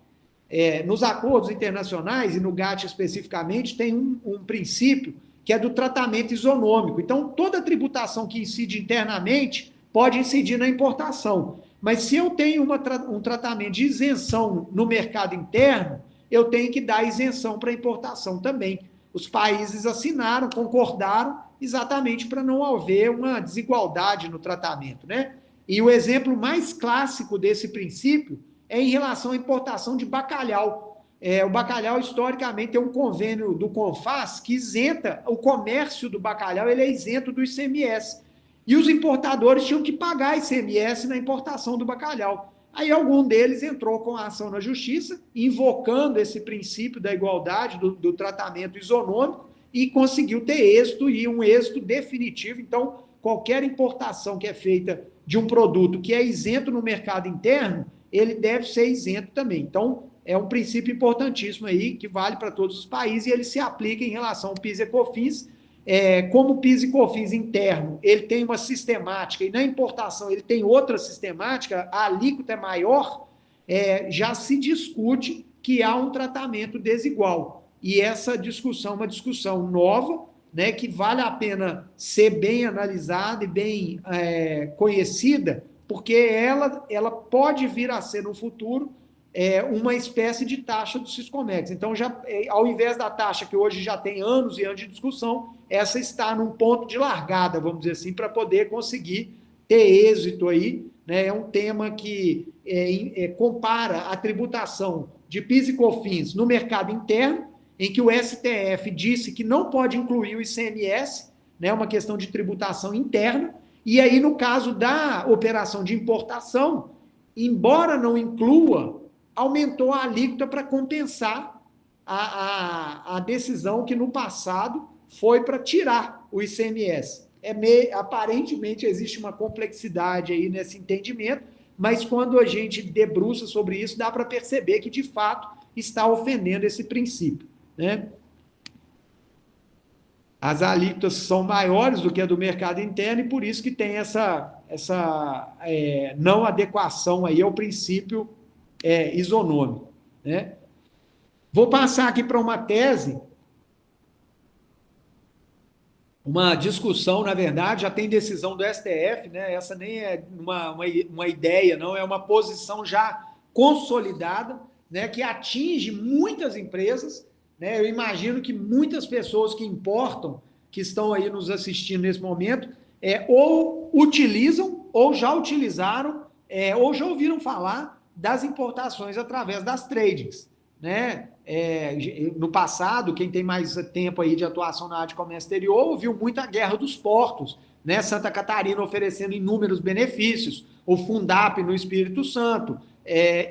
S4: Nos acordos internacionais, e no GATT especificamente, tem um princípio que é do tratamento isonômico. Então, toda tributação que incide internamente pode incidir na importação. Mas se eu tenho um tratamento de isenção no mercado interno, eu tenho que dar isenção para a importação também. Os países assinaram, concordaram, exatamente para não haver uma desigualdade no tratamento, né? E o exemplo mais clássico desse princípio é em relação à importação de bacalhau. O bacalhau, historicamente, tem um convênio do CONFAS que isenta o comércio do bacalhau, ele é isento do ICMS. E os importadores tinham que pagar ICMS na importação do bacalhau. Aí algum deles entrou com a ação na justiça, invocando esse princípio da igualdade, do tratamento isonômico, e conseguiu ter êxito, e um êxito definitivo. Então, qualquer importação que é feita de um produto que é isento no mercado interno, ele deve ser isento também. Então, é um princípio importantíssimo aí, que vale para todos os países, e ele se aplica em relação ao PIS e COFINS. Como o PIS e COFINS interno, ele tem uma sistemática, e na importação ele tem outra sistemática, a alíquota é maior, já se discute que há um tratamento desigual. E essa discussão é uma discussão nova, né, que vale a pena ser bem analisada e bem conhecida, porque ela pode vir a ser no futuro uma espécie de taxa do Siscomex. Então, ao invés da taxa que hoje já tem anos e anos de discussão, essa está num ponto de largada, vamos dizer assim, para poder conseguir ter êxito aí, né? É um tema que compara a tributação de PIS e COFINS no mercado interno, em que o STF disse que não pode incluir o ICMS, né? Uma questão de tributação interna, e aí, no caso da operação de importação, embora não inclua, aumentou a alíquota para compensar a decisão que no passado foi para tirar o ICMS. Aparentemente existe uma complexidade aí nesse entendimento, mas quando a gente debruça sobre isso, dá para perceber que, de fato, está ofendendo esse princípio, né? As alíquotas são maiores do que a do mercado interno e por isso que tem essa não adequação aí ao princípio isonômico, né? Vou passar aqui para uma tese, uma discussão, na verdade, já tem decisão do STF, né? Essa nem é uma ideia, não, é uma posição já consolidada, né? Que atinge muitas empresas, né? Eu imagino que muitas pessoas que importam, que estão aí nos assistindo nesse momento, ou utilizam, ou já utilizaram, ou já ouviram falar das importações através das tradings, né? No passado, quem tem mais tempo aí de atuação na área de comércio exterior, ouviu muito a guerra dos portos, né? Santa Catarina oferecendo inúmeros benefícios, o Fundap no Espírito Santo,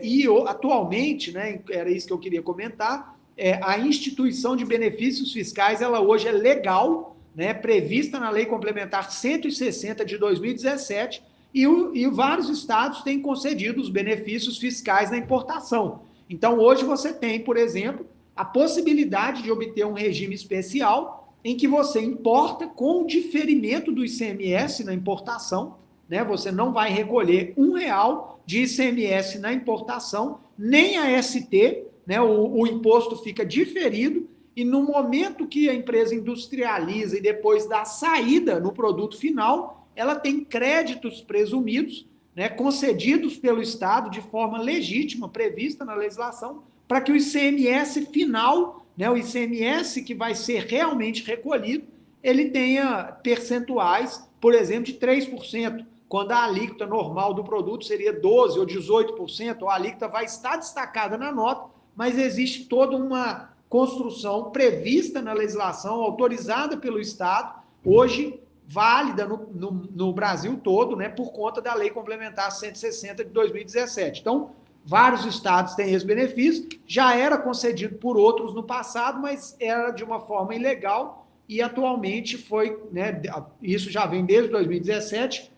S4: e atualmente, né, era isso que eu queria comentar, a instituição de benefícios fiscais, ela hoje é legal, né, prevista na Lei Complementar 160 de 2017, e vários estados têm concedido os benefícios fiscais na importação. Então, hoje você tem, por exemplo, a possibilidade de obter um regime especial em que você importa com o diferimento do ICMS na importação, né? Você não vai recolher R$1 de ICMS na importação, nem a ST, né? O imposto fica diferido e no momento que a empresa industrializa e depois dá saída no produto final, ela tem créditos presumidos, né, concedidos pelo Estado de forma legítima, prevista na legislação, para que o ICMS final, né, o ICMS que vai ser realmente recolhido, ele tenha percentuais, por exemplo, de 3%, quando a alíquota normal do produto seria 12% ou 18%, a alíquota vai estar destacada na nota, mas existe toda uma construção prevista na legislação, autorizada pelo Estado, hoje válida no Brasil todo, né, por conta da Lei Complementar 160 de 2017. Então, vários estados têm esse benefício, já era concedido por outros no passado, mas era de uma forma ilegal e atualmente foi, né, isso já vem desde 2017,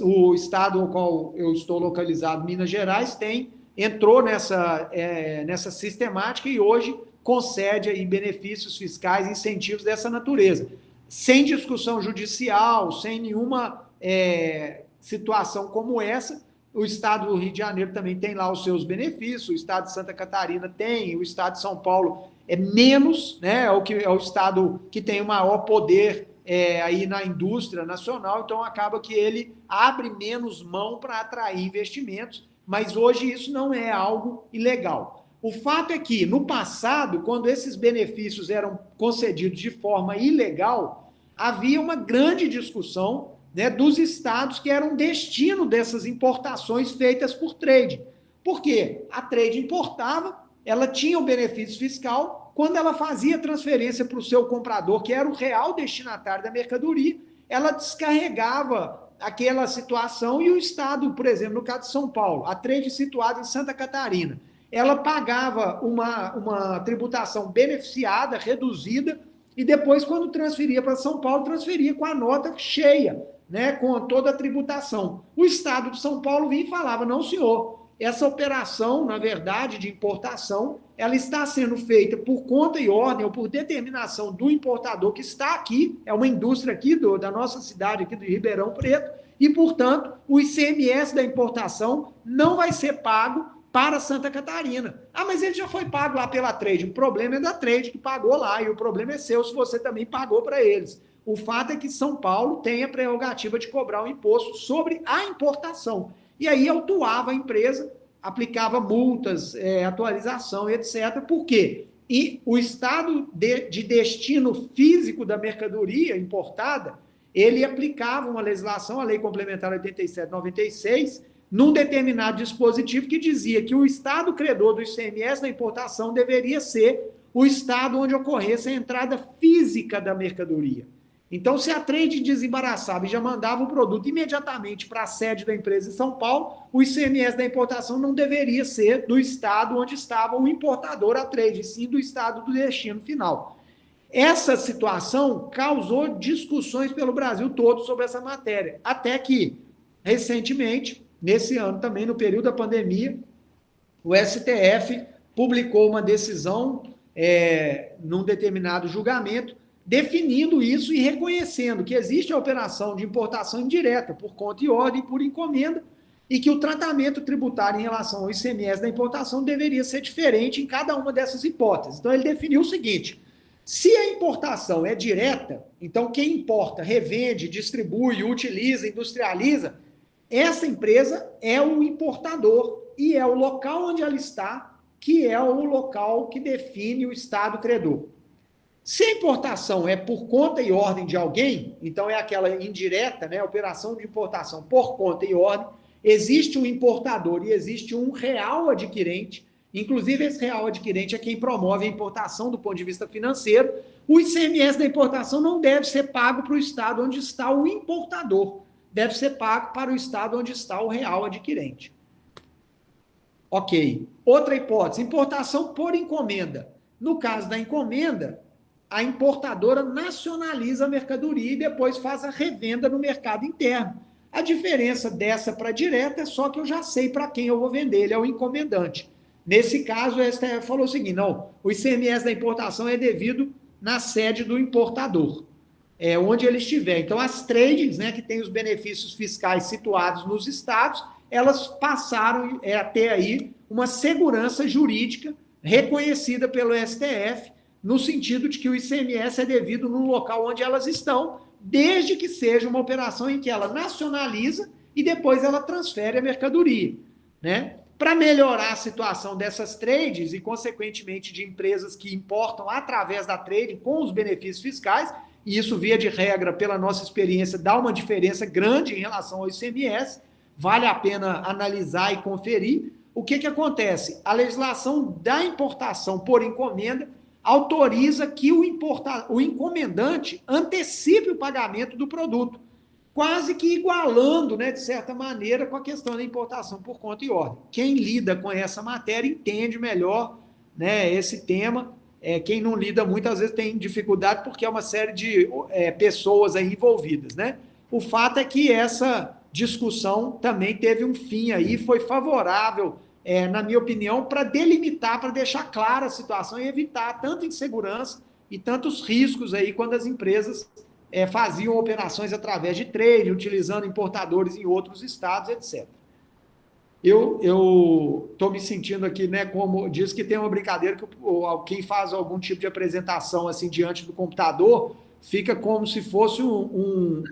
S4: o estado no qual eu estou localizado, Minas Gerais, entrou nessa sistemática e hoje concede aí benefícios fiscais, incentivos dessa natureza, sem discussão judicial, sem nenhuma situação como essa. O estado do Rio de Janeiro também tem lá os seus benefícios, o estado de Santa Catarina tem, o estado de São Paulo é menos, né? É o estado que tem o maior poder aí na indústria nacional, então acaba que ele abre menos mão para atrair investimentos, mas hoje isso não é algo ilegal. O fato é que, no passado, quando esses benefícios eram concedidos de forma ilegal, havia uma grande discussão, né, dos estados que eram destino dessas importações feitas por trade. Por quê? A trade importava, ela tinha um benefício fiscal, quando ela fazia transferência para o seu comprador, que era o real destinatário da mercadoria, ela descarregava aquela situação e o estado, por exemplo, no caso de São Paulo, a trade situada em Santa Catarina, ela pagava uma tributação beneficiada, reduzida, e depois, quando transferia para São Paulo, transferia com a nota cheia, né, com toda a tributação. O estado de São Paulo vinha e falava, não, senhor, essa operação, na verdade, de importação, ela está sendo feita por conta e ordem ou por determinação do importador que está aqui, é uma indústria aqui da nossa cidade, aqui de Ribeirão Preto, e, portanto, o ICMS da importação não vai ser pago para Santa Catarina. Ah, mas ele já foi pago lá pela Trade. O problema é da Trade que pagou lá, e o problema é seu se você também pagou para eles. O fato é que São Paulo tem a prerrogativa de cobrar um imposto sobre a importação. E aí autuava a empresa, aplicava multas, atualização, etc. Por quê? E o estado de destino físico da mercadoria importada, ele aplicava uma legislação, a Lei Complementar 87/96, num determinado dispositivo que dizia que o estado credor do ICMS da importação deveria ser o estado onde ocorresse a entrada física da mercadoria. Então, se a Trade desembaraçava e já mandava o produto imediatamente para a sede da empresa em São Paulo, o ICMS da importação não deveria ser do estado onde estava o importador, a Trade, sim do estado do destino final. Essa situação causou discussões pelo Brasil todo sobre essa matéria, até que, recentemente, nesse ano também, no período da pandemia, o STF publicou uma decisão num determinado julgamento, definindo isso e reconhecendo que existe a operação de importação indireta por conta e ordem, por encomenda, e que o tratamento tributário em relação ao ICMS da importação deveria ser diferente em cada uma dessas hipóteses. Então, ele definiu o seguinte: se a importação é direta, então quem importa, revende, distribui, utiliza, industrializa, essa empresa é o importador e é o local onde ela está, que é o local que define o estado credor. Se a importação é por conta e ordem de alguém, então é aquela indireta, né, operação de importação por conta e ordem, existe um importador e existe um real adquirente, inclusive esse real adquirente é quem promove a importação do ponto de vista financeiro. O ICMS da importação não deve ser pago para o estado onde está o importador, deve ser pago para o estado onde está o real adquirente. Ok. Outra hipótese, importação por encomenda. No caso da encomenda, a importadora nacionaliza a mercadoria e depois faz a revenda no mercado interno. A diferença dessa para direta é só que eu já sei para quem eu vou vender, ele é o encomendante. Nesse caso, o STF falou o seguinte: não, o ICMS da importação é devido na sede do importador, onde ele estiver. Então, as trades, né, que têm os benefícios fiscais situados nos estados, elas passaram a ter aí uma segurança jurídica reconhecida pelo STF, no sentido de que o ICMS é devido no local onde elas estão, desde que seja uma operação em que ela nacionaliza e depois ela transfere a mercadoria, né? Para melhorar a situação dessas trades e, consequentemente, de empresas que importam através da trade com os benefícios fiscais, e isso, via de regra, pela nossa experiência, dá uma diferença grande em relação ao ICMS, vale a pena analisar e conferir. O que acontece? A legislação da importação por encomenda autoriza que o encomendante antecipe o pagamento do produto, quase que igualando, né, de certa maneira, com a questão da importação por conta e ordem. Quem lida com essa matéria entende melhor, né, esse tema. Quem não lida muitas vezes tem dificuldade porque é uma série de pessoas aí envolvidas, né? O fato é que essa discussão também teve um fim aí, foi favorável, na minha opinião, para delimitar, para deixar clara a situação e evitar tanta insegurança e tantos riscos aí quando as empresas faziam operações através de trade, utilizando importadores em outros estados, etc. Eu estou me sentindo aqui, né, como diz que tem uma brincadeira que quem faz algum tipo de apresentação assim diante do computador fica como se fosse um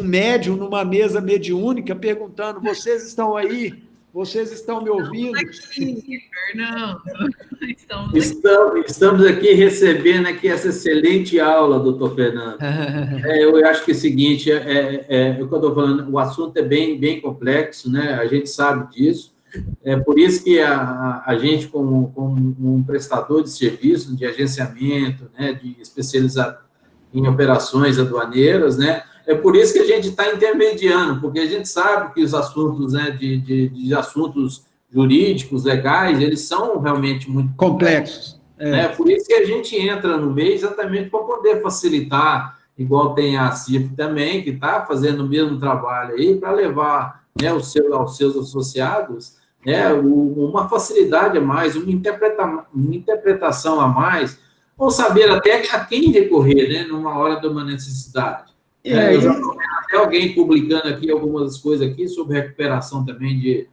S4: médium numa mesa mediúnica perguntando: vocês estão aí? Vocês estão me ouvindo?
S2: Aqui, Fernando.
S3: Estamos aqui recebendo aqui essa excelente aula, doutor Fernando. Eu acho que é o seguinte, o que eu estou falando, o assunto é bem complexo, né? A gente sabe disso. É por isso que a gente, como um prestador de serviço, de agenciamento, né, de especializado em operações aduaneiras, né? É por isso que a gente está intermediando, porque a gente sabe que os assuntos, né, de assuntos jurídicos, legais, eles são realmente muito complexos. Né? Por isso que a gente entra no meio exatamente para poder facilitar, igual tem a CIF também, que está fazendo o mesmo trabalho aí, para levar, né, aos seus associados né, uma facilidade a mais, uma interpretação a mais, ou saber até a quem recorrer, né, numa hora de uma necessidade. Eu já estou vendo até alguém publicando aqui algumas coisas aqui sobre recuperação também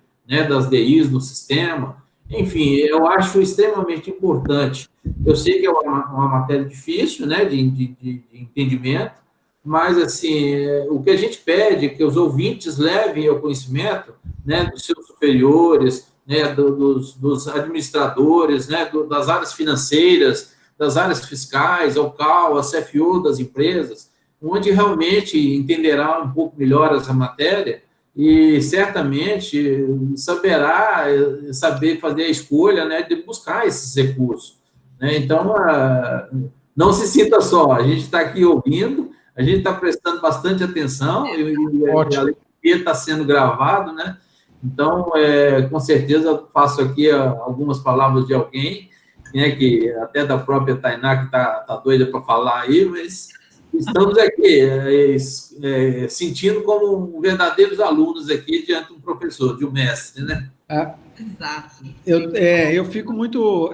S3: das DIs no sistema. Enfim, eu acho extremamente importante. Eu sei que é uma matéria difícil, né, de entendimento, mas, assim, o que a gente pede é que os ouvintes levem ao conhecimento, né, dos seus superiores, né, dos administradores, né, das áreas financeiras, das áreas fiscais, ao CAL, a CFO das empresas, onde realmente entenderá um pouco melhor essa matéria e certamente saber fazer a escolha, né, de buscar esses recursos, né? Então, não se sinta só, a gente está aqui ouvindo, a gente está prestando bastante atenção e está sendo gravado, né? Então, com certeza, eu faço aqui algumas palavras de alguém, né, que até da própria Tainá, que tá doida para falar aí, mas estamos aqui sentindo como verdadeiros alunos aqui diante de um professor, de um mestre, né?
S2: Exato.
S4: Eu fico muito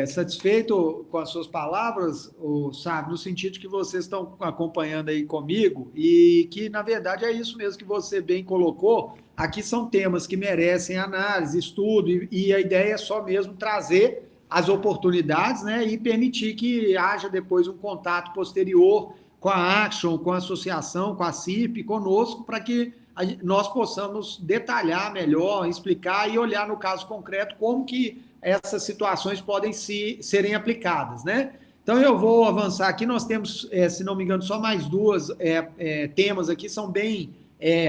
S4: satisfeito com as suas palavras, sabe, no sentido de que vocês estão acompanhando aí comigo e que, na verdade, é isso mesmo que você bem colocou. Aqui são temas que merecem análise, estudo, e a ideia é só mesmo trazer as oportunidades, né, e permitir que haja depois um contato posterior com a Action, com a associação, com a CIP, conosco, para que nós possamos detalhar melhor, explicar e olhar no caso concreto como que essas situações podem serem aplicadas, né? Então, eu vou avançar aqui, nós temos, se não me engano, só mais duas temas aqui, são bem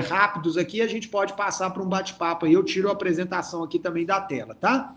S4: rápidos aqui, a gente pode passar para um bate-papo aí, eu tiro a apresentação aqui também da tela, tá?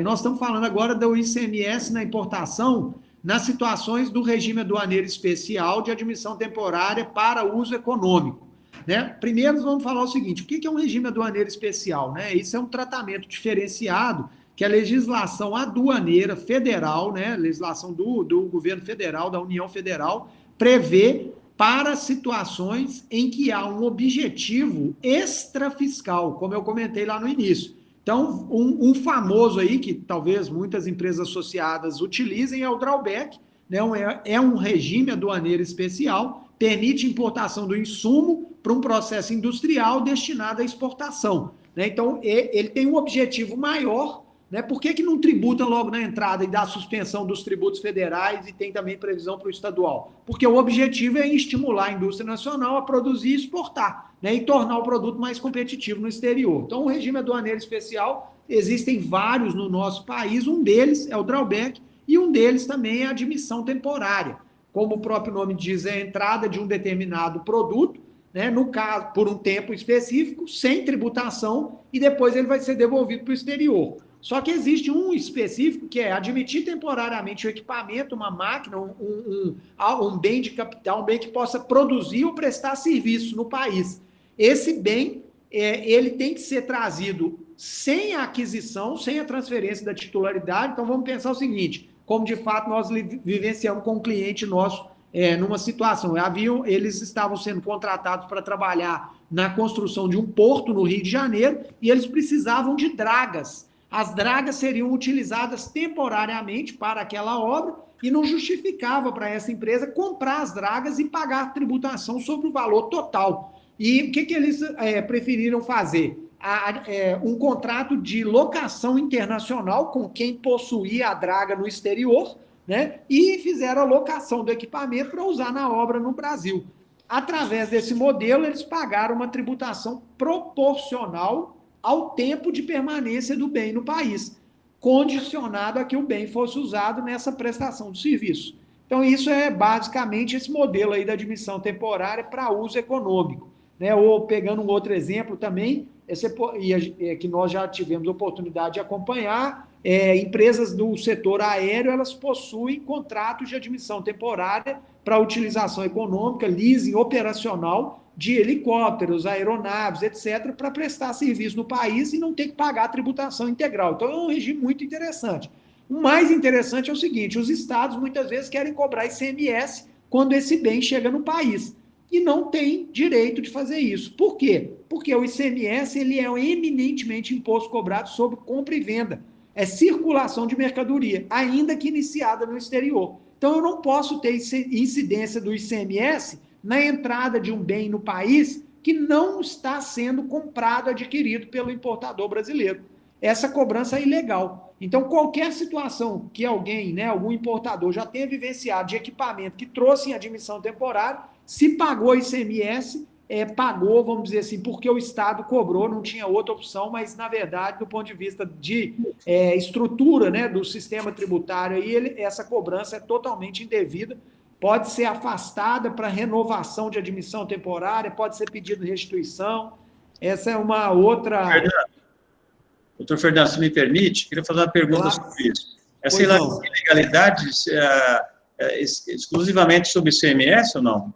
S4: Nós estamos falando agora do ICMS na importação, nas situações do regime aduaneiro especial de admissão temporária para uso econômico. Né? Primeiro, vamos falar o seguinte, o que é um regime aduaneiro especial? Né? Isso é um tratamento diferenciado que a legislação aduaneira federal, né, legislação do governo federal, da União Federal, prevê para situações em que há um objetivo extrafiscal, como eu comentei lá no início. Então, um famoso aí, que talvez muitas empresas associadas utilizem, é o drawback, né? É um regime aduaneiro especial, permite importação do insumo para um processo industrial destinado à exportação, né? Então, ele tem um objetivo maior, né? Por que não tributa logo na entrada e dá suspensão dos tributos federais e tem também previsão para o estadual? Porque o objetivo é estimular a indústria nacional a produzir e exportar, né? E tornar o produto mais competitivo no exterior. Então, o regime aduaneiro especial, existem vários no nosso país, um deles é o drawback e um deles também é a admissão temporária. Como o próprio nome diz, é a entrada de um determinado produto, né, no caso, por um tempo específico, sem tributação, e depois ele vai ser devolvido para o exterior. Só que existe um específico que é admitir temporariamente o equipamento, uma máquina, um bem de capital, um bem que possa produzir ou prestar serviço no país. Esse bem, ele tem que ser trazido sem a aquisição, sem a transferência da titularidade. Então, vamos pensar o seguinte, como de fato nós vivenciamos com um cliente nosso numa situação. Eles estavam sendo contratados para trabalhar na construção de um porto no Rio de Janeiro e eles precisavam de dragas. As dragas seriam utilizadas temporariamente para aquela obra e não justificava para essa empresa comprar as dragas e pagar tributação sobre o valor total. E o que eles preferiram fazer? Um contrato de locação internacional com quem possuía a draga no exterior, né? E fizeram a locação do equipamento para usar na obra no Brasil. Através desse modelo, eles pagaram uma tributação proporcional ao tempo de permanência do bem no país, condicionado a que o bem fosse usado nessa prestação de serviço. Então, isso é basicamente esse modelo aí da admissão temporária para uso econômico, né? Ou pegando um outro exemplo também, que nós já tivemos oportunidade de acompanhar, empresas do setor aéreo, elas possuem contratos de admissão temporária para utilização econômica, leasing operacional de helicópteros, aeronaves, etc., para prestar serviço no país e não ter que pagar a tributação integral. Então, é um regime muito interessante. O mais interessante é o seguinte, os estados muitas vezes querem cobrar ICMS quando esse bem chega no país. e não tem direito de fazer isso. Por quê? Porque o ICMS ele é eminentemente imposto cobrado sobre compra e venda. É circulação de mercadoria, ainda que iniciada no exterior. Então, eu não posso ter incidência do ICMS na entrada de um bem no país que não está sendo comprado, adquirido pelo importador brasileiro. Essa cobrança é ilegal. Então, qualquer situação que alguém, né, algum importador já tenha vivenciado de equipamento que trouxe em admissão temporária, se pagou ICMS, pagou, vamos dizer assim, porque o Estado cobrou, não tinha outra opção, mas, na verdade, do ponto de vista de estrutura, né, do sistema tributário, aí, essa cobrança é totalmente indevida, pode ser afastada para renovação de admissão temporária, pode ser pedido restituição. Essa é uma outra...
S1: Doutor Fernando, se me permite, queria fazer uma pergunta sobre isso. Essa ilegalidade é exclusivamente sobre o ICMS ou não?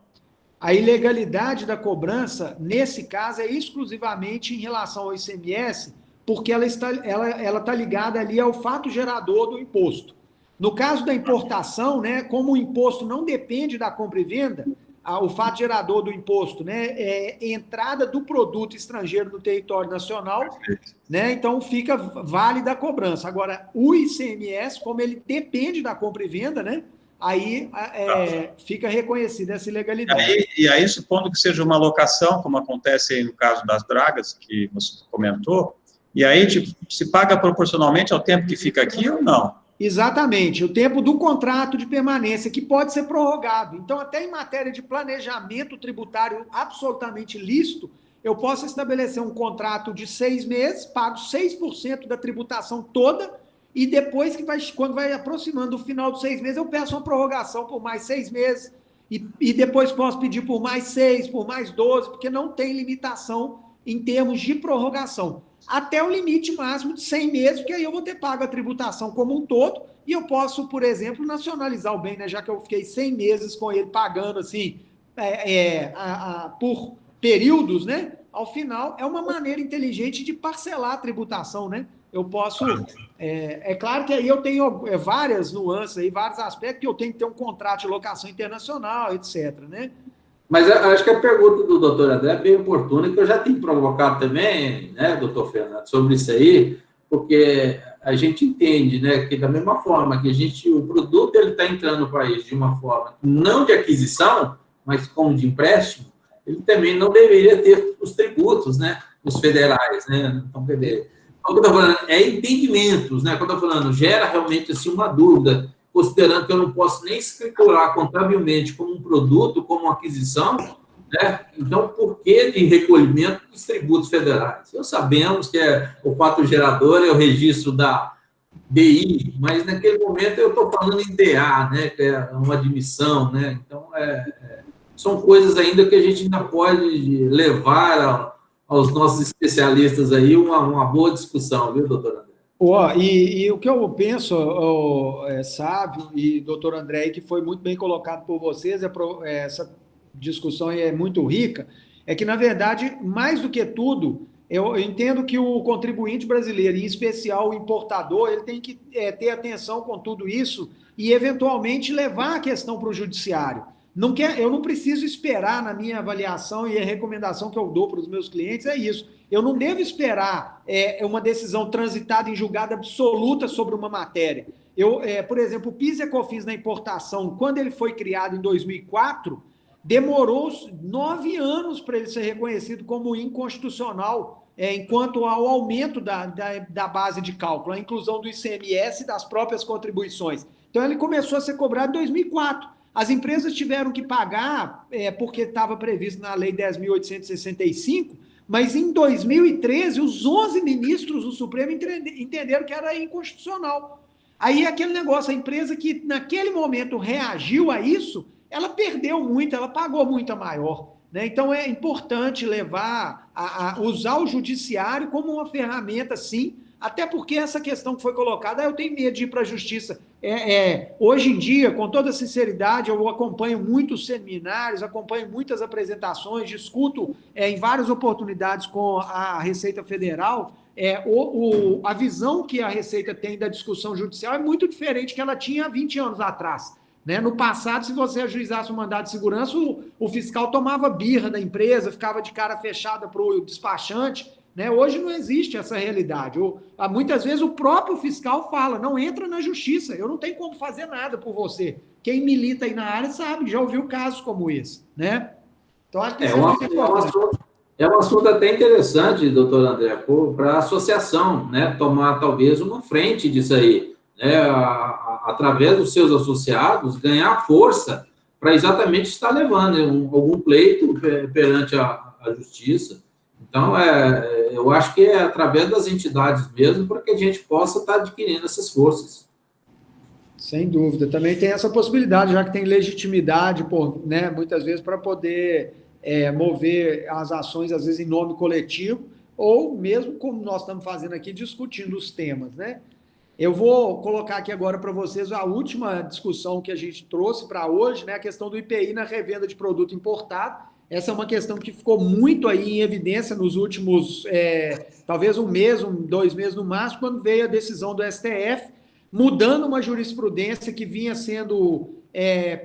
S4: A ilegalidade da cobrança, nesse caso, é exclusivamente em relação ao ICMS, porque ela está ligada ali ao fato gerador do imposto. No caso da importação, né, como o imposto não depende da compra e venda, o fato gerador do imposto, né, é entrada do produto estrangeiro no território nacional, né, então fica válida a cobrança. Agora, o ICMS, como ele depende da compra e venda, né, aí fica reconhecida essa ilegalidade.
S1: E aí, supondo que seja uma locação, como acontece aí no caso das dragas, que você comentou, e aí tipo, se paga proporcionalmente ao tempo que fica aqui ou não?
S4: Exatamente, o tempo do contrato de permanência, que pode ser prorrogado. Então, até em matéria de planejamento tributário absolutamente lícito, eu posso estabelecer um contrato de 6 meses, pago 6% da tributação toda, e depois, quando vai aproximando o final dos 6 meses, eu peço uma prorrogação por mais 6 meses, e depois posso pedir por mais 6, por mais 12, porque não tem limitação em termos de prorrogação. Até o limite máximo de 100 meses, porque aí eu vou ter pago a tributação como um todo, e eu posso, por exemplo, nacionalizar o bem, né, já que eu fiquei 100 meses com ele pagando assim, por períodos, né? Ao final, é uma maneira inteligente de parcelar a tributação, né? Eu posso... É claro que aí eu tenho várias nuances, aí, vários aspectos, que eu tenho que ter um contrato de locação internacional, etc., né?
S3: Mas eu acho que a pergunta do doutor André é bem oportuna, que eu já tenho provocado também, né, doutor Fernando, sobre isso aí, porque a gente entende, né, que da mesma forma que o produto ele está entrando no país de uma forma não de aquisição, mas como de empréstimo, ele também não deveria ter os tributos, né, os federais, né, então, quer dizer, quando eu estou falando, entendimentos, né, quando eu estou falando, gera realmente, assim, uma dúvida, considerando que eu não posso nem escriturar contabilmente como um produto, como uma aquisição, né? Então, por que de recolhimento dos tributos federais? Eu sabemos que o fato gerador é o registro da DI, mas naquele momento eu estou falando em DA, né? Que é uma admissão, né? Então, são coisas ainda que a gente ainda pode levar aos nossos especialistas aí uma boa discussão, viu, doutora?
S4: E o que eu penso, Sávio e doutor André, que foi muito bem colocado por vocês, essa discussão é muito rica, é que, na verdade, mais do que tudo, eu entendo que o contribuinte brasileiro, em especial o importador, ele tem que ter atenção com tudo isso e, eventualmente, levar a questão para o judiciário. Eu não preciso esperar, na minha avaliação e a recomendação que eu dou para os meus clientes, é isso. Eu não devo esperar uma decisão transitada em julgado absoluta sobre uma matéria. Por exemplo, o PIS e COFINS na importação, quando ele foi criado em 2004, demorou 9 anos para ele ser reconhecido como inconstitucional, enquanto ao aumento da base de cálculo, a inclusão do ICMS e das próprias contribuições. Então, ele começou a ser cobrado em 2004. As empresas tiveram que pagar, porque estava previsto na Lei 10.865, mas em 2013, os 11 ministros do Supremo entenderam que era inconstitucional. Aí aquele negócio, a empresa que naquele momento reagiu a isso, ela perdeu muito, ela pagou muito a maior. Né? Então é importante levar, usar o judiciário como uma ferramenta, sim, até porque essa questão que foi colocada, eu tenho medo de ir para a justiça. Hoje em dia, com toda sinceridade, eu acompanho muitos seminários, acompanho muitas apresentações, discuto em várias oportunidades com a Receita Federal. A visão que a Receita tem da discussão judicial é muito diferente que ela tinha há 20 anos atrás. Né? No passado, se você ajuizasse um mandado de segurança, o fiscal tomava birra da empresa, ficava de cara fechada para o despachante. Né? Hoje não existe essa realidade. Muitas vezes o próprio fiscal fala, não entra na justiça, eu não tenho como fazer nada por você. Quem milita aí na área sabe, já ouviu casos como esse. Né? Então, acho que isso é muito importante.
S3: É um assunto até interessante, doutor André, para a associação, né, tomar talvez uma frente disso aí, né, através dos seus associados, ganhar força para exatamente estar levando algum pleito perante a justiça. Então, eu acho que é através das entidades mesmo para que a gente possa estar adquirindo essas forças.
S4: Sem dúvida. Também tem essa possibilidade, já que tem legitimidade, né, muitas vezes, para poder mover as ações, às vezes, em nome coletivo, ou mesmo como nós estamos fazendo aqui, discutindo os temas, né? Eu vou colocar aqui agora para vocês a última discussão que a gente trouxe para hoje, né? A questão do IPI na revenda de produto importado. Essa é uma questão que ficou muito aí em evidência nos últimos, talvez 1 mês, 2 meses no máximo, quando veio a decisão do STF, mudando uma jurisprudência que vinha sendo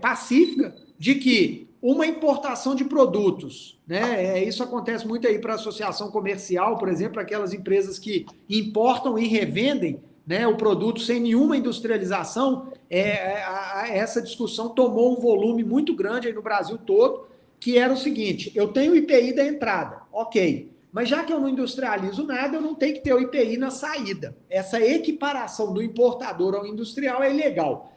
S4: pacífica, de que uma importação de produtos, né? Isso acontece muito aí para a associação comercial, por exemplo, aquelas empresas que importam e revendem, né, o produto sem nenhuma industrialização. Essa discussão tomou um volume muito grande aí no Brasil todo, que era o seguinte: eu tenho o IPI da entrada, ok, mas já que eu não industrializo nada, eu não tenho que ter o IPI na saída. Essa equiparação do importador ao industrial é ilegal.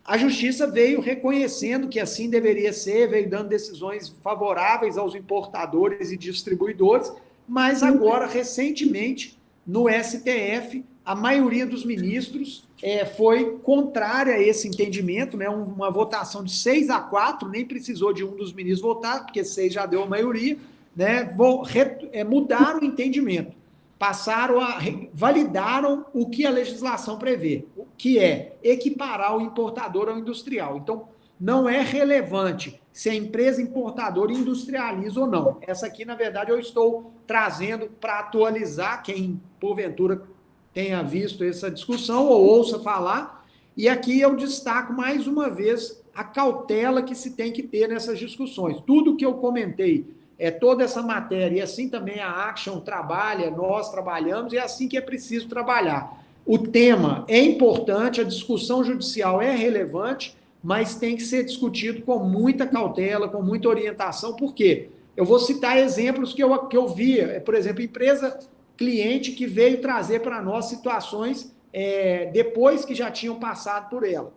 S4: A justiça veio reconhecendo que assim deveria ser, veio dando decisões favoráveis aos importadores e distribuidores, mas agora, recentemente, no STF, a maioria dos ministros foi contrária a esse entendimento, né? Uma votação de 6-4, nem precisou de um dos ministros votar, porque 6 já deu a maioria, né? Mudaram o entendimento. Validaram o que a legislação prevê, o que é equiparar o importador ao industrial. Então, não é relevante se a empresa importadora industrializa ou não. Essa aqui, na verdade, eu estou trazendo para atualizar quem, porventura, tenha visto essa discussão ou ouça falar. E aqui eu destaco mais uma vez a cautela que se tem que ter nessas discussões. Tudo que eu comentei, toda essa matéria, e assim também a Action trabalha, nós trabalhamos, e é assim que é preciso trabalhar. O tema é importante, a discussão judicial é relevante, mas tem que ser discutido com muita cautela, com muita orientação. Por quê? Eu vou citar exemplos que eu via, por exemplo, empresa cliente que veio trazer para nós situações depois que já tinham passado por ela.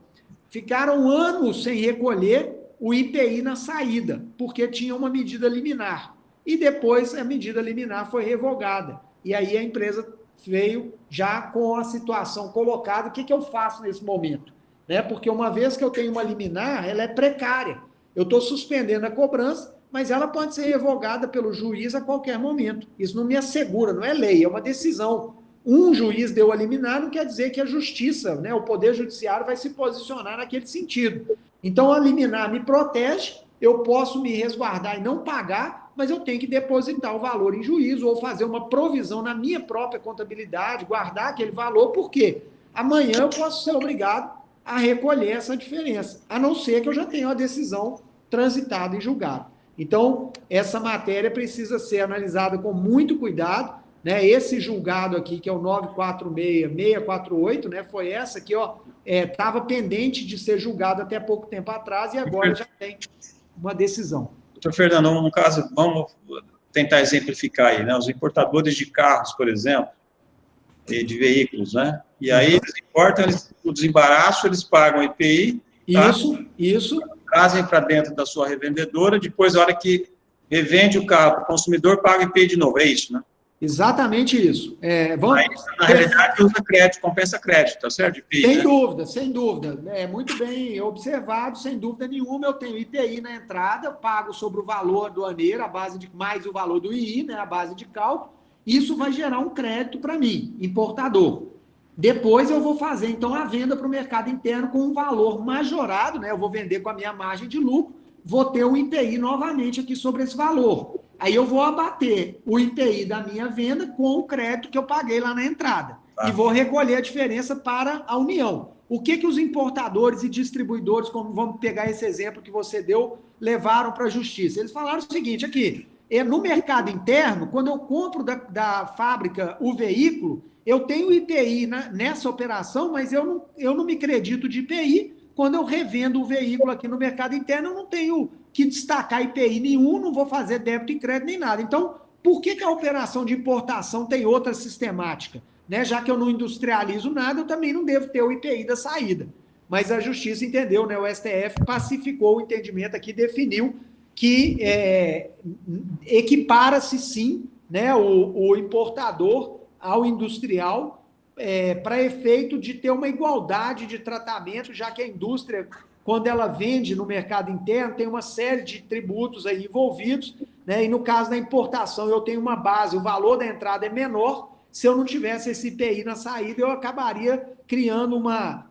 S4: Ficaram anos sem recolher o IPI na saída, porque tinha uma medida liminar. E depois a medida liminar foi revogada. E aí a empresa veio já com a situação colocada. O que eu faço nesse momento? Né? Porque uma vez que eu tenho uma liminar, ela é precária. Eu estou suspendendo a cobrança, mas ela pode ser revogada pelo juiz a qualquer momento. Isso não me assegura, não é lei, é uma decisão. Um juiz deu a liminar, não quer dizer que a justiça, né, o Poder Judiciário vai se posicionar naquele sentido. Então, a liminar me protege, eu posso me resguardar e não pagar, mas eu tenho que depositar o valor em juízo ou fazer uma provisão na minha própria contabilidade, guardar aquele valor, porque amanhã eu posso ser obrigado a recolher essa diferença, a não ser que eu já tenha uma decisão transitada em julgado. Então, essa matéria precisa ser analisada com muito cuidado, né? Esse julgado aqui, que é o 946-648, né? Foi essa que estava pendente de ser julgado até pouco tempo atrás e agora já tem uma decisão.
S1: Doutor Fernando, no caso, vamos tentar exemplificar aí, né? Os importadores de carros, por exemplo, de veículos, né? E aí eles importam, o desembaraço, eles pagam IPI, tá?
S4: Isso.
S1: Trazem para dentro da sua revendedora, depois, a hora que revende o carro para o consumidor, paga IPI de novo, é isso, né?
S4: Exatamente isso.
S1: Aí, na realidade, usa crédito, compensa crédito, tá certo? IPI,
S4: sem dúvida, sem dúvida. É muito bem observado, sem dúvida nenhuma. Eu tenho IPI na entrada, pago sobre o valor aduaneiro, a base de mais o valor do II, né, a base de cálculo. Isso vai gerar um crédito para mim, importador. Depois eu vou fazer, então, a venda para o mercado interno com um valor majorado, né? Eu vou vender com a minha margem de lucro, vou ter o IPI novamente aqui sobre esse valor. Aí eu vou abater o IPI da minha venda com o crédito que eu paguei lá na entrada. e vou recolher a diferença para a União. O que os importadores e distribuidores, como vamos pegar esse exemplo que você deu, levaram para a justiça? Eles falaram o seguinte, aqui, no mercado interno, quando eu compro da fábrica o veículo, eu tenho IPI nessa operação, mas eu não me acredito de IPI. Quando eu revendo o veículo aqui no mercado interno, eu não tenho que destacar IPI nenhum, não vou fazer débito e crédito nem nada. Então, por que a operação de importação tem outra sistemática? Né? Já que eu não industrializo nada, eu também não devo ter o IPI da saída. Mas a justiça entendeu, né? O STF pacificou o entendimento aqui, definiu que equipara-se sim, né, o importador ao industrial, para efeito de ter uma igualdade de tratamento, já que a indústria, quando ela vende no mercado interno, tem uma série de tributos aí envolvidos, né? E no caso da importação, eu tenho uma base, o valor da entrada é menor. Se eu não tivesse esse IPI na saída, eu acabaria criando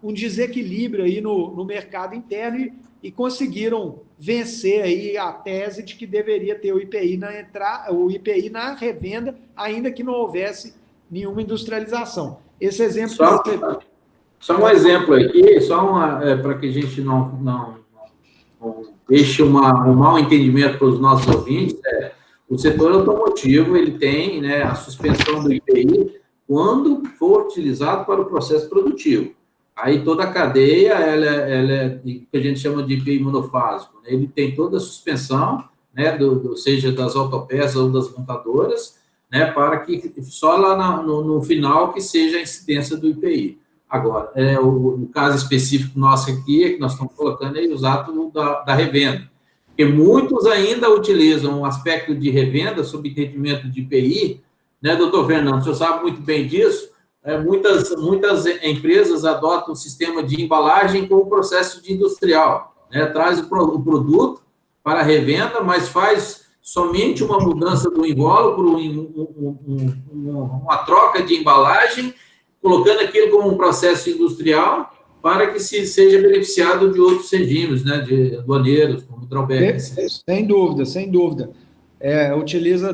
S4: um desequilíbrio aí no mercado interno e conseguiram vencer aí a tese de que deveria ter o IPI na revenda, ainda que não houvesse nenhuma industrialização. Esse exemplo...
S3: Só um exemplo aqui, para que a gente não deixe um mau entendimento para os nossos ouvintes, o setor automotivo ele tem, né, a suspensão do IPI quando for utilizado para o processo produtivo. Aí toda a cadeia, ela é que a gente chama de IPI monofásico, né? Ele tem toda a suspensão, né, seja das autopeças ou das montadoras, né, para que só lá no final que seja a incidência do IPI. Agora, o caso específico nosso aqui, é que nós estamos colocando aí os atos da revenda, porque muitos ainda utilizam o aspecto de revenda sob entendimento de IPI, né, doutor Fernando, o senhor sabe muito bem disso, muitas empresas adotam o sistema de embalagem como processo de industrial, né, traz o produto para a revenda, mas faz somente uma mudança do invólucro, uma troca de embalagem, colocando aquilo como um processo industrial para que seja beneficiado de outros regimes, né, de aduaneiros, como o drawback.
S4: Sem dúvida, sem dúvida. Utiliza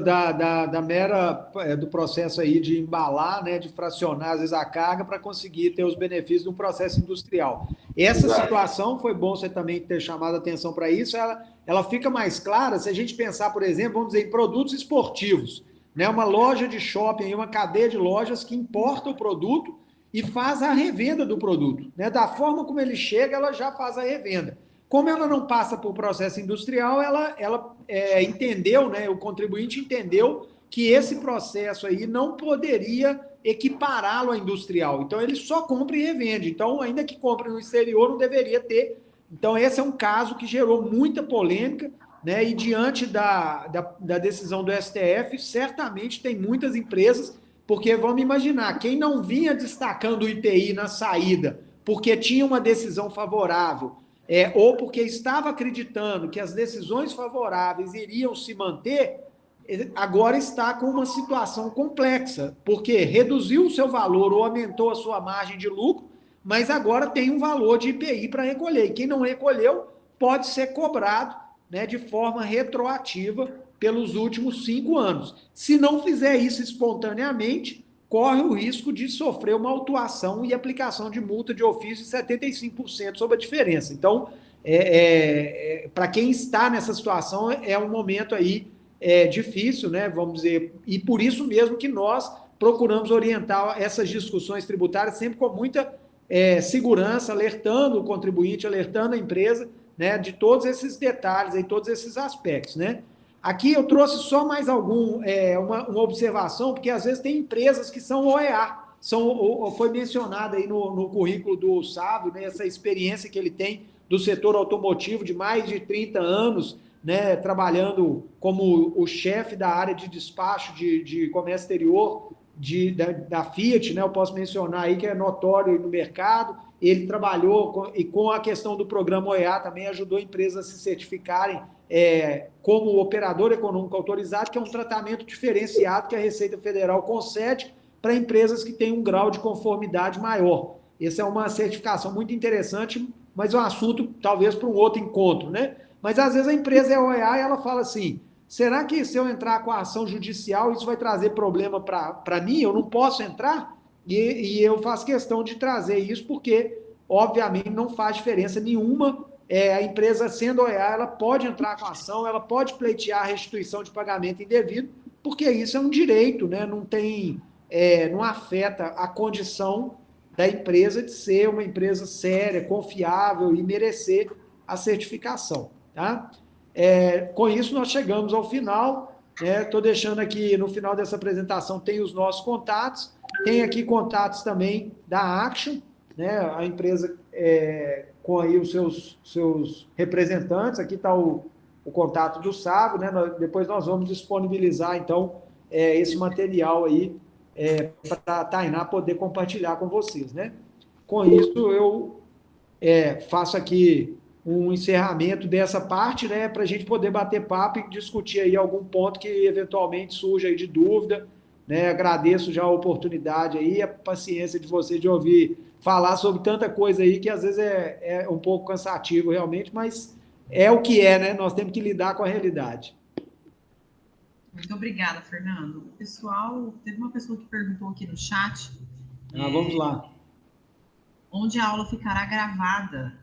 S4: do processo aí de embalar, né, de fracionar, às vezes, a carga para conseguir ter os benefícios de um processo industrial. Essa situação, foi bom você também ter chamado a atenção para isso, ela fica mais clara se a gente pensar, por exemplo, vamos dizer, em produtos esportivos, né, uma loja de shopping, uma cadeia de lojas que importa o produto e faz a revenda do produto. Né? Da forma como ele chega, ela já faz a revenda. Como ela não passa por processo industrial, ela entendeu, né, o contribuinte entendeu que esse processo aí não poderia equipará-lo ao industrial. Então, ele só compra e revende. Então, ainda que compre no exterior, não deveria ter. Então, esse é um caso que gerou muita polêmica, né, e diante da decisão do STF, certamente tem muitas empresas, porque vamos imaginar, quem não vinha destacando o IPI na saída porque tinha uma decisão favorável, ou porque estava acreditando que as decisões favoráveis iriam se manter, agora está com uma situação complexa, porque reduziu o seu valor ou aumentou a sua margem de lucro, mas agora tem um valor de IPI para recolher. E quem não recolheu pode ser cobrado, né, de forma retroativa pelos últimos 5 anos. Se não fizer isso espontaneamente, corre o risco de sofrer uma autuação e aplicação de multa de ofício de 75% sobre a diferença. Então, para quem está nessa situação, é um momento aí difícil, né, vamos dizer, e por isso mesmo que nós procuramos orientar essas discussões tributárias sempre com muita segurança, alertando o contribuinte, alertando a empresa, né, de todos esses detalhes, e todos esses aspectos, né? Aqui eu trouxe só mais uma observação, porque às vezes tem empresas que são OEA, foi mencionado aí no currículo do Sávio, né, essa experiência que ele tem do setor automotivo de mais de 30 anos, né, trabalhando como o chefe da área de despacho de comércio exterior da Fiat, né, eu posso mencionar aí que é notório no mercado. Ele trabalhou com a questão do programa OEA, também ajudou empresas a se certificarem como operador econômico autorizado, que é um tratamento diferenciado que a Receita Federal concede para empresas que têm um grau de conformidade maior. Essa é uma certificação muito interessante, mas é um assunto talvez para um outro encontro, né? Mas às vezes a empresa é OEA e ela fala assim, será que se eu entrar com a ação judicial isso vai trazer problema para mim? Eu não posso entrar? E eu faço questão de trazer isso porque, obviamente, não faz diferença nenhuma. A empresa, sendo OEA, ela pode entrar com ação, ela pode pleitear a restituição de pagamento indevido, porque isso é um direito, né? Não afeta a condição da empresa de ser uma empresa séria, confiável e merecer a certificação. Tá? Com isso, nós chegamos ao final. Estou deixando aqui, no final dessa apresentação, tem os nossos contatos. Tem aqui contatos também da Action, né? A empresa com aí os seus representantes. Aqui está o contato do Sávio, né? Depois nós vamos disponibilizar, então, esse material aí para a Tainá poder compartilhar com vocês, né? Com isso, eu faço aqui um encerramento dessa parte, né, para a gente poder bater papo e discutir aí algum ponto que eventualmente surja aí de dúvida, né? Agradeço já a oportunidade aí, a paciência de você de ouvir falar sobre tanta coisa aí que às vezes é um pouco cansativo realmente, mas é o que é, né? Nós temos que lidar com a realidade.
S2: Muito obrigada, Fernando. Pessoal, teve uma pessoa que perguntou aqui no chat.
S4: Vamos lá.
S2: Onde a aula ficará gravada.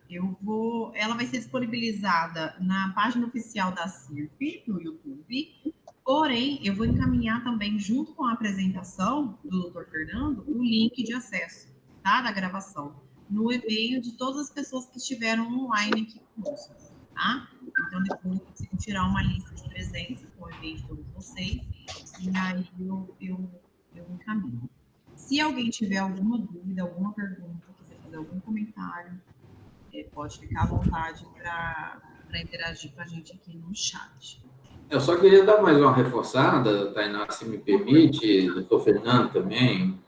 S2: Ela vai ser disponibilizada na página oficial da CIRP, no YouTube. Porém, eu vou encaminhar também, junto com a apresentação do Dr. Fernando, o link de acesso, tá, da gravação, no e-mail de todas as pessoas que estiveram online aqui conosco, tá? Então, depois eu consigo tirar uma lista de presença com o e-mail de todos vocês, e aí eu encaminho. Se alguém tiver alguma dúvida, alguma pergunta, quiser fazer algum comentário, pode ficar à vontade para interagir com a gente aqui no chat.
S3: Eu só queria dar mais uma reforçada, Tainá, se me permite, doutor Fernando também,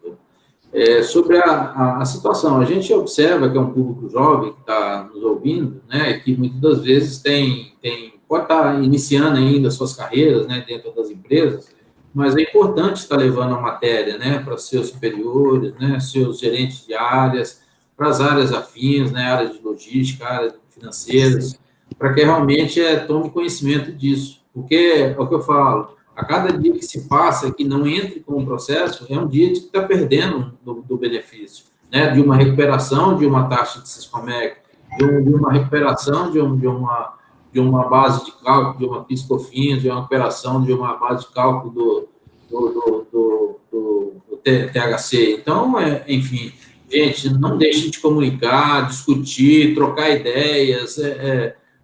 S3: sobre a situação. A gente observa que é um público jovem que está nos ouvindo, né, que muitas das vezes pode estar iniciando ainda suas carreiras, né, dentro das empresas, mas é importante estar levando a matéria, né, para seus superiores, né, seus gerentes de áreas, para as áreas afins, né, áreas de logística, áreas financeiras, para que realmente tome conhecimento disso. Porque, é o que eu falo, a cada dia que se passa, que não entre com o processo, é um dia que está perdendo do benefício, né, de uma recuperação de uma taxa de Siscomec, de uma recuperação de uma base de cálculo, de uma PIS/COFINS, de uma recuperação de uma base de cálculo do THC. Então, enfim, gente, não deixem de comunicar, discutir, trocar ideias,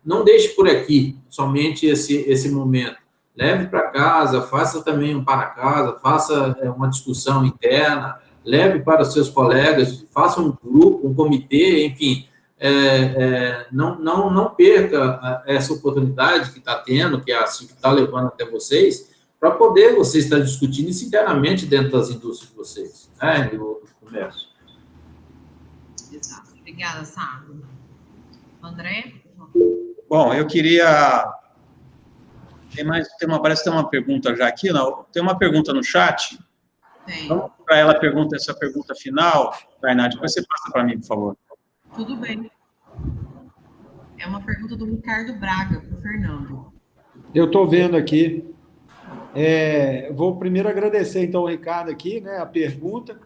S3: não deixe por aqui somente esse momento. Leve para casa, faça também um para casa, faça uma discussão interna, leve para os seus colegas, faça um grupo, um comitê, enfim, não perca essa oportunidade que está tendo, que a CIF está levando até vocês, para poder vocês estar discutindo isso internamente dentro das indústrias de vocês, né, do comércio.
S2: Exato. Obrigada, Sávio. André?
S1: Bom, eu queria... Parece que tem uma pergunta já aqui, não? Tem uma pergunta no chat.
S2: Tem.
S1: Vamos para ela essa pergunta final, Tainá, depois você passa para mim, por favor.
S2: Tudo bem. É uma pergunta do Ricardo Braga, para o Fernando.
S4: Eu estou vendo aqui. Vou primeiro agradecer, então, o Ricardo aqui, né, a pergunta,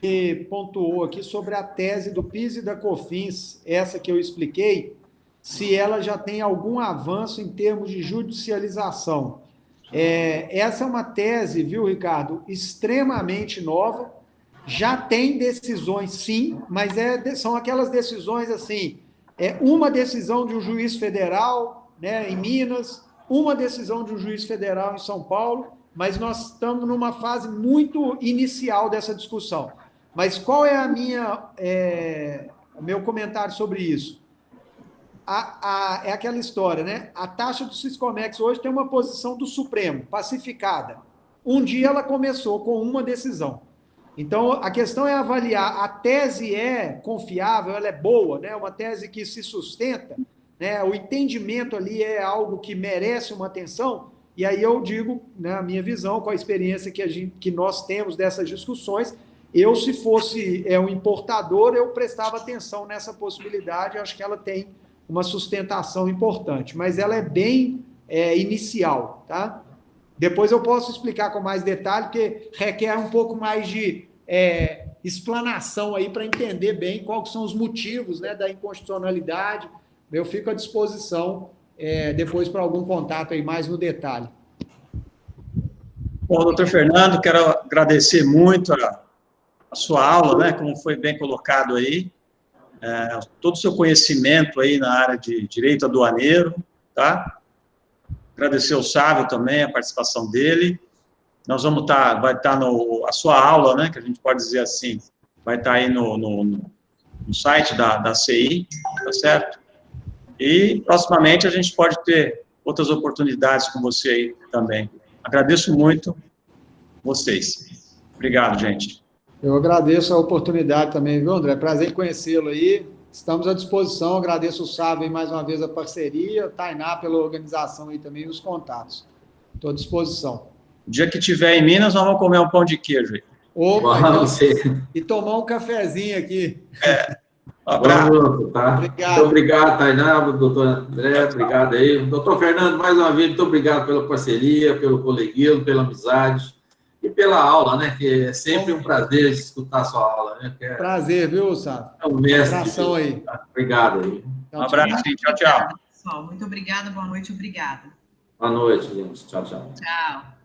S4: que pontuou aqui sobre a tese do PIS e da COFINS, essa que eu expliquei, se ela já tem algum avanço em termos de judicialização. Essa é uma tese, viu, Ricardo, extremamente nova, já tem decisões, sim, mas são aquelas decisões assim, uma decisão de um juiz federal, né, em Minas, uma decisão de um juiz federal em São Paulo, mas nós estamos numa fase muito inicial dessa discussão. Mas qual é o meu comentário sobre isso? É aquela história, né? A taxa do Siscomex hoje tem uma posição do Supremo, pacificada. Um dia ela começou com uma decisão. Então, a questão é avaliar, a tese é confiável, ela é boa, né? Uma tese que se sustenta, né? O entendimento ali é algo que merece uma atenção, e aí eu digo, né, a minha visão, com a experiência que nós temos dessas discussões, se fosse um importador, eu prestava atenção nessa possibilidade, eu acho que ela tem uma sustentação importante, mas ela é bem inicial, tá? Depois eu posso explicar com mais detalhe, porque requer um pouco mais de explanação aí para entender bem quais são os motivos, né, da inconstitucionalidade. Eu fico à disposição depois para algum contato aí mais no detalhe.
S1: Bom, doutor Fernando, quero agradecer muito a sua aula, né, como foi bem colocado aí, todo o seu conhecimento aí na área de direito aduaneiro, tá? Agradecer ao Sávio também, a participação dele. Nós vamos vai estar a sua aula, né, que a gente pode dizer assim, vai estar aí no site da CI, tá certo? E, proximamente, a gente pode ter outras oportunidades com você aí também. Agradeço muito vocês. Obrigado, gente.
S4: Eu agradeço a oportunidade também, viu, André? Prazer em conhecê-lo aí. Estamos à disposição. Agradeço o Sávio aí mais uma vez a parceria, Tainá pela organização aí também e os contatos. Estou à disposição.
S1: O dia que tiver em Minas, nós vamos comer um pão de queijo aí.
S4: Opa, então, e tomar um cafezinho aqui.
S1: Um abraço.
S3: Tá?
S4: Obrigado.
S3: Muito obrigado, Tainá, doutor André, obrigado aí. Doutor Fernando, mais uma vez, muito obrigado pela parceria, pelo coleguismo, pela amizade e pela aula, né? Que é sempre um prazer escutar a sua aula, né?
S4: Prazer, viu, Sávio?
S3: É um mestre.
S4: Abração aí.
S3: Obrigado aí.
S1: Um abraço, tchau, tchau.
S2: Pessoal, muito obrigada, boa noite, obrigada.
S3: Boa noite, gente. Tchau, tchau.
S2: Tchau.